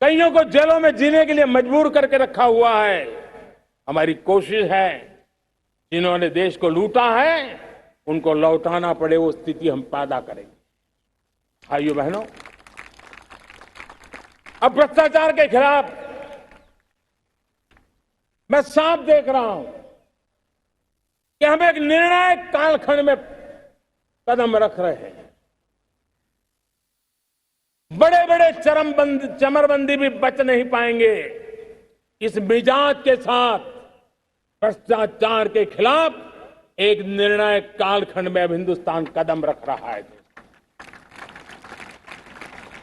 कईयों को जेलों में जीने के लिए मजबूर करके रखा हुआ है। हमारी कोशिश है जिन्होंने देश को लूटा है उनको लौटाना पड़े, वो स्थिति हम पैदा करेंगे। भाइयों बहनों, अब भ्रष्टाचार के खिलाफ मैं साफ देख रहा हूं कि हम एक निर्णायक कालखंड में कदम रख रहे हैं। बड़े बड़े चमरबंदी भी बच नहीं पाएंगे। इस मिजाज के साथ भ्रष्टाचार के खिलाफ एक निर्णायक कालखंड में अब हिंदुस्तान कदम रख रहा है।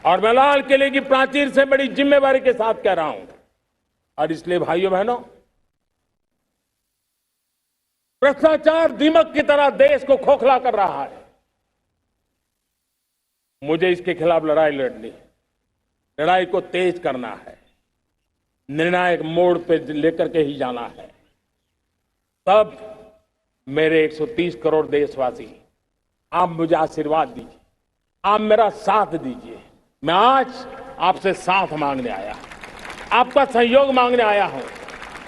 और मैं लाल किले की प्राचीर से बड़ी जिम्मेवारी के साथ कह रहा हूं। और इसलिए भाइयों बहनों, भ्रष्टाचार दीमक की तरह देश को खोखला कर रहा है। मुझे इसके खिलाफ लड़ाई लड़नी है, लड़ाई को तेज करना है, निर्णायक मोड़ पे लेकर के ही जाना है। तब मेरे 130 करोड़ देशवासी, आप मुझे आशीर्वाद दीजिए, आप मेरा साथ दीजिए। मैं आज आपसे साथ मांगने आया, आपका सहयोग मांगने आया हूं,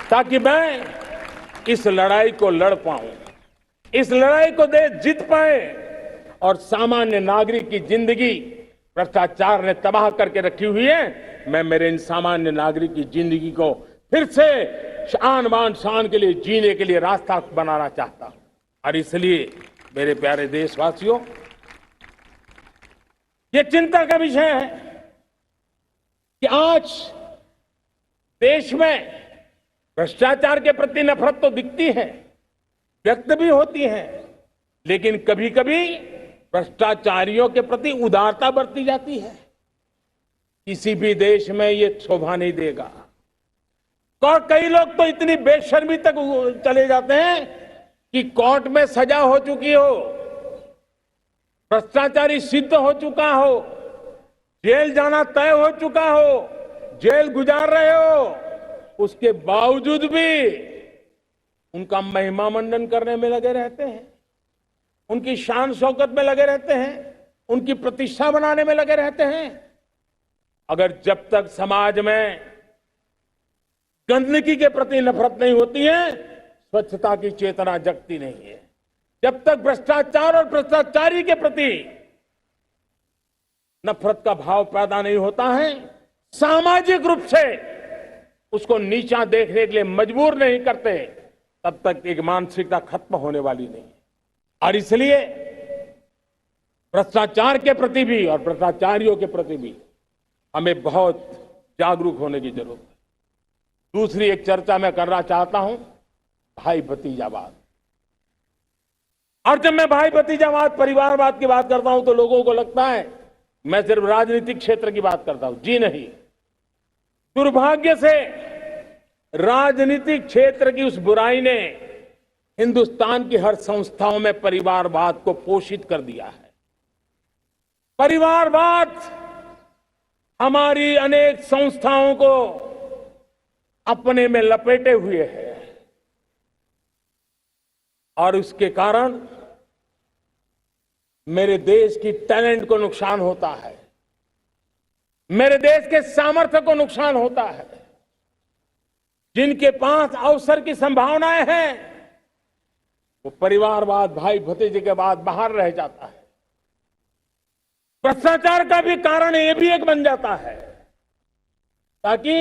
ताकि मैं इस लड़ाई को लड़ पाऊं, इस लड़ाई को देश जीत पाए और सामान्य नागरिक की जिंदगी भ्रष्टाचार ने तबाह करके रखी हुई है। मैं मेरे इन सामान्य नागरिक की जिंदगी को फिर से शान बान शान के लिए जीने के लिए रास्ता बनाना चाहता हूं। और इसलिए मेरे प्यारे देशवासियों, ये चिंता का विषय है कि आज देश में भ्रष्टाचार के प्रति नफरत तो दिखती है, व्यक्त भी होती हैं, लेकिन कभी कभी भ्रष्टाचारियों के प्रति उदारता बरती जाती है। किसी भी देश में ये शोभा नहीं देगा। और कई लोग तो इतनी बेशर्मी तक चले जाते हैं कि कोर्ट में सजा हो चुकी हो, भ्रष्टाचारी सिद्ध हो चुका हो, जेल जाना तय हो चुका हो, जेल गुजार रहे हो, उसके बावजूद भी उनका महिमा मंडन करने में लगे रहते हैं, उनकी शान शौकत में लगे रहते हैं, उनकी प्रतिष्ठा बनाने में लगे रहते हैं। अगर जब तक समाज में गंदगी के प्रति नफरत नहीं होती है, स्वच्छता की चेतना जगती नहीं है। जब तक भ्रष्टाचार और भ्रष्टाचारी के प्रति नफरत का भाव पैदा नहीं होता है, सामाजिक रूप से उसको नीचा देखने के लिए मजबूर नहीं करते, तब तक एक मानसिकता खत्म होने वाली नहीं है। और इसलिए भ्रष्टाचार के प्रति भी और भ्रष्टाचारियों के प्रति भी हमें बहुत जागरूक होने की जरूरत है। दूसरी एक चर्चा मैं करना चाहता हूं, भाई भतीजावाद। और जब मैं भाई भतीजावाद, परिवारवाद की बात करता हूं तो लोगों को लगता है मैं सिर्फ राजनीतिक क्षेत्र की बात करता हूं। जी नहीं, दुर्भाग्य से राजनीतिक क्षेत्र की उस बुराई ने हिंदुस्तान की हर संस्थाओं में परिवारवाद को पोषित कर दिया है। परिवारवाद हमारी अनेक संस्थाओं को अपने में लपेटे हुए है और उसके कारण मेरे देश की टैलेंट को नुकसान होता है, मेरे देश के सामर्थ्य को नुकसान होता है। जिनके पास अवसर की संभावनाएं हैं, वो परिवारवाद, भाई भतीजे के बाद बाहर रह जाता है। भ्रष्टाचार का भी कारण ये भी एक बन जाता है, ताकि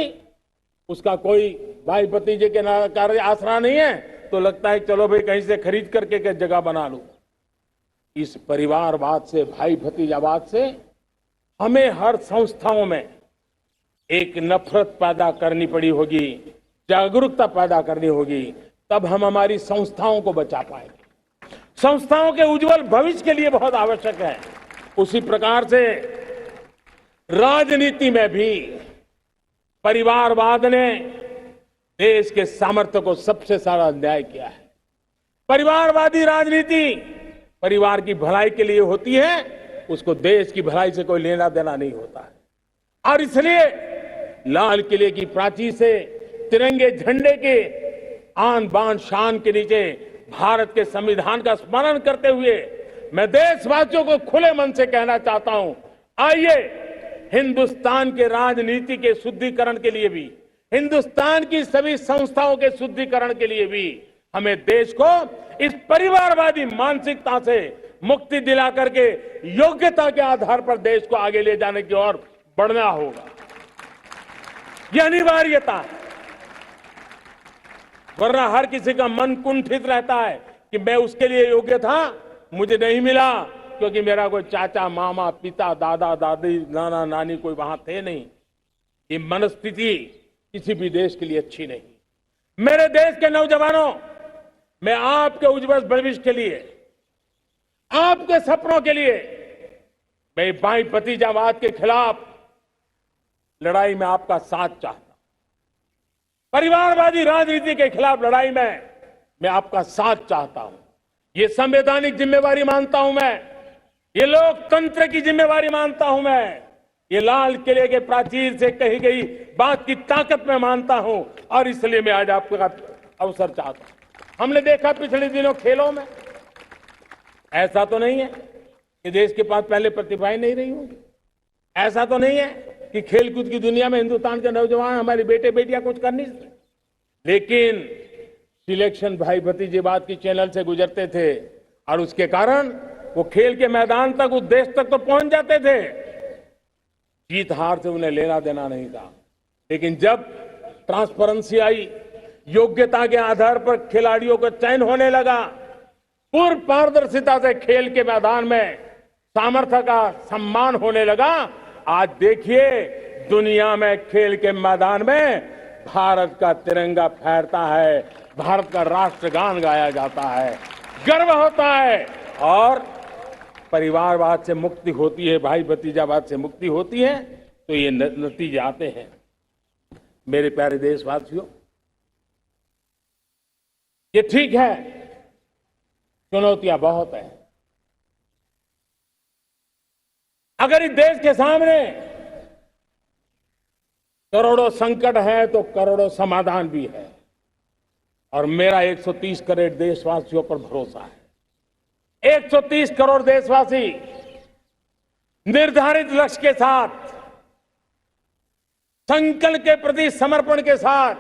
उसका कोई भाई भतीजे के कार्य आसरा नहीं है तो लगता है चलो भाई कहीं से खरीद करके के जगह बना लूं। इस परिवारवाद से, भाई भतीजावाद से हमें हर संस्थाओं में एक नफरत पैदा करनी पड़ी होगी, जागरूकता पैदा करनी होगी, तब हम हमारी संस्थाओं को बचा पाएंगे। संस्थाओं के उज्जवल भविष्य के लिए बहुत आवश्यक है। उसी प्रकार से राजनीति में भी परिवारवाद ने देश के सामर्थ्य को सबसे सारा अन्याय किया है। परिवारवादी राजनीति परिवार की भलाई के लिए होती है, उसको देश की भलाई से कोई लेना देना नहीं होता है। और इसलिए लाल किले की प्राचीर से तिरंगे झंडे के आन बान शान के नीचे भारत के संविधान का स्मरण करते हुए मैं देशवासियों को खुले मन से कहना चाहता हूं, आइए हिंदुस्तान के राजनीति के शुद्धिकरण के लिए भी, हिंदुस्तान की सभी संस्थाओं के शुद्धिकरण के लिए भी हमें देश को इस परिवारवादी मानसिकता से मुक्ति दिला करके योग्यता के आधार पर देश को आगे ले जाने की ओर बढ़ना होगा। यह अनिवार्यता है, वरना हर किसी का मन कुंठित रहता है कि मैं उसके लिए योग्य था, मुझे नहीं मिला क्योंकि मेरा कोई चाचा, मामा, पिता, दादा, दादी, नाना, नानी कोई वहां थे नहीं। ये मनस्थिति किसी भी देश के लिए अच्छी नहीं। मेरे देश के नौजवानों, मैं आपके उज्जवल भविष्य के लिए, आपके सपनों के लिए, मैं भाई भतीजावाद के खिलाफ लड़ाई में आपका साथ चाहता हूं। परिवारवादी राजनीति के खिलाफ लड़ाई में मैं आपका साथ चाहता हूं। ये संवैधानिक जिम्मेवारी मानता हूं मैं, ये लोकतंत्र की जिम्मेवारी मानता हूं मैं, ये लाल किले के प्राचीर से कही गई बात की ताकत में मानता हूं। और इसलिए मैं आज आपका अवसर चाहता हूं। हमने देखा पिछले दिनों खेलों में, ऐसा तो नहीं है कि देश के पास पहले प्रतिभाएं नहीं रही होंगी, ऐसा तो नहीं है कि खेलकूद की दुनिया में हिंदुस्तान के नौजवान, हमारे बेटे बेटियां कुछ कर नहीं सकते, लेकिन सिलेक्शन भाई भतीजेवाद की चैनल से गुजरते थे और उसके कारण वो खेल के मैदान तक, उस देश तक तो पहुंच जाते थे। जीत हार से उन्हें लेना देना नहीं था, लेकिन जब ट्रांसपेरेंसी आई, योग्यता के आधार पर खिलाड़ियों का चयन होने लगा, पूर्ण पारदर्शिता से खेल के मैदान में सामर्थ्य का सम्मान होने लगा, आज देखिए दुनिया में खेल के मैदान में भारत का तिरंगा फहरता है, भारत का राष्ट्रगान गाया जाता है, गर्व होता है और परिवारवाद से मुक्ति होती है, भाई भतीजावाद से मुक्ति होती है, तो ये नतीजे आते हैं। मेरे प्यारे देशवासियों, ये ठीक है, चुनौतियां बहुत हैं। अगर इस देश के सामने करोड़ों संकट है तो करोड़ों समाधान भी है, और मेरा 130 करोड़ देशवासियों पर भरोसा है। 130 करोड़ देशवासी निर्धारित लक्ष्य के साथ, संकल्प के प्रति समर्पण के साथ,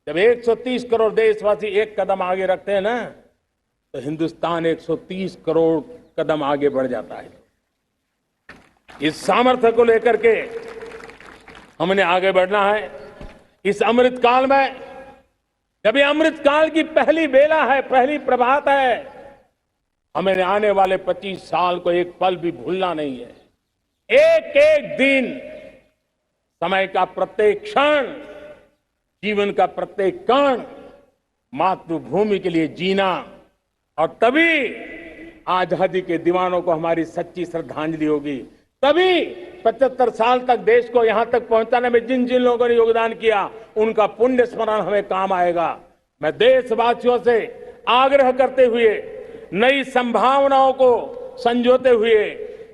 जब 130 करोड़ देशवासी एक कदम आगे रखते हैं ना, तो हिंदुस्तान 130 करोड़ कदम आगे बढ़ जाता है। इस सामर्थ्य को लेकर के हमने आगे बढ़ना है। इस अमृत काल में, जब ये अमृत काल की पहली बेला है, पहली प्रभात है, हमें आने वाले 25 साल को एक पल भी भूलना नहीं है। एक एक दिन, समय का प्रत्येक क्षण, जीवन का प्रत्येक कण मातृभूमि के लिए जीना, और तभी आजादी के दीवानों को हमारी सच्ची श्रद्धांजलि होगी। तभी 75 साल तक देश को यहां तक पहुंचाने में जिन जिन लोगों ने योगदान किया, उनका पुण्य स्मरण हमें काम आएगा। मैं देशवासियों से आग्रह करते हुए, नई संभावनाओं को संजोते हुए,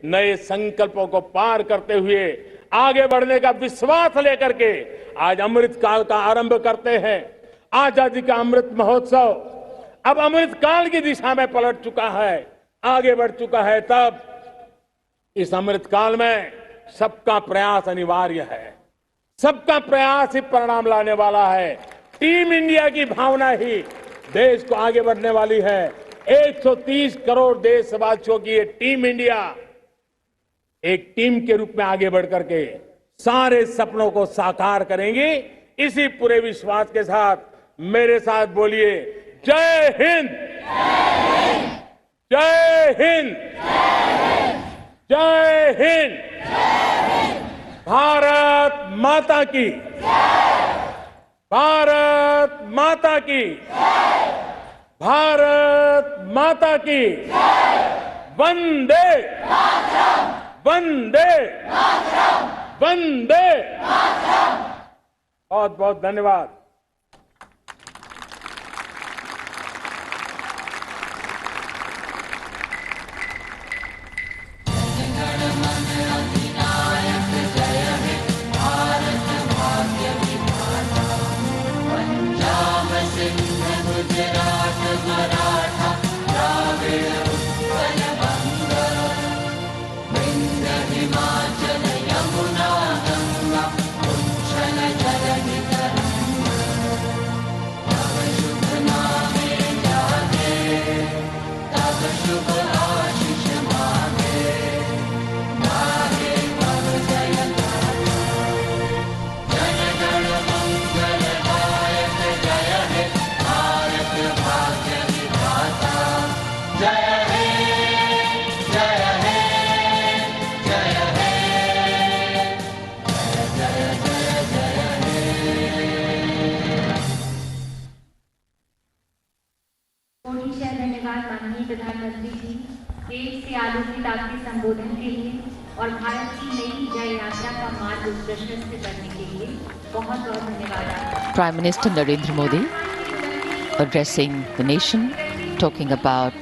नए संकल्पों को पार करते हुए, आगे बढ़ने का विश्वास लेकर के आज अमृत काल का आरंभ करते हैं। आजादी का अमृत महोत्सव अब अमृत काल की दिशा में पलट चुका है, आगे बढ़ चुका है। तब इस अमृत काल में सबका प्रयास अनिवार्य है, सबका प्रयास ही परिणाम लाने वाला है। टीम इंडिया की भावना ही देश को आगे बढ़ने वाली है। 130 करोड़ देशवासियों की ये टीम इंडिया एक टीम के रूप में आगे बढ़ करके सारे सपनों को साकार करेंगी। इसी पूरे विश्वास के साथ मेरे साथ बोलिए, जय हिंद, जय हिंद, जय हिंद, भारत माता की, भारत माता की, भारत माता की, वंदे वंदे वंदे। बहुत बहुत धन्यवाद। प्रधानमंत्री जी देश से आलोकित आपके संबोधन के लिए और भारत की नई जय यात्रा का मार्ग प्रशस्त करने के लिए बहुत बहुत धन्यवाद। Prime Minister Narendra Modi addressing the nation, talking about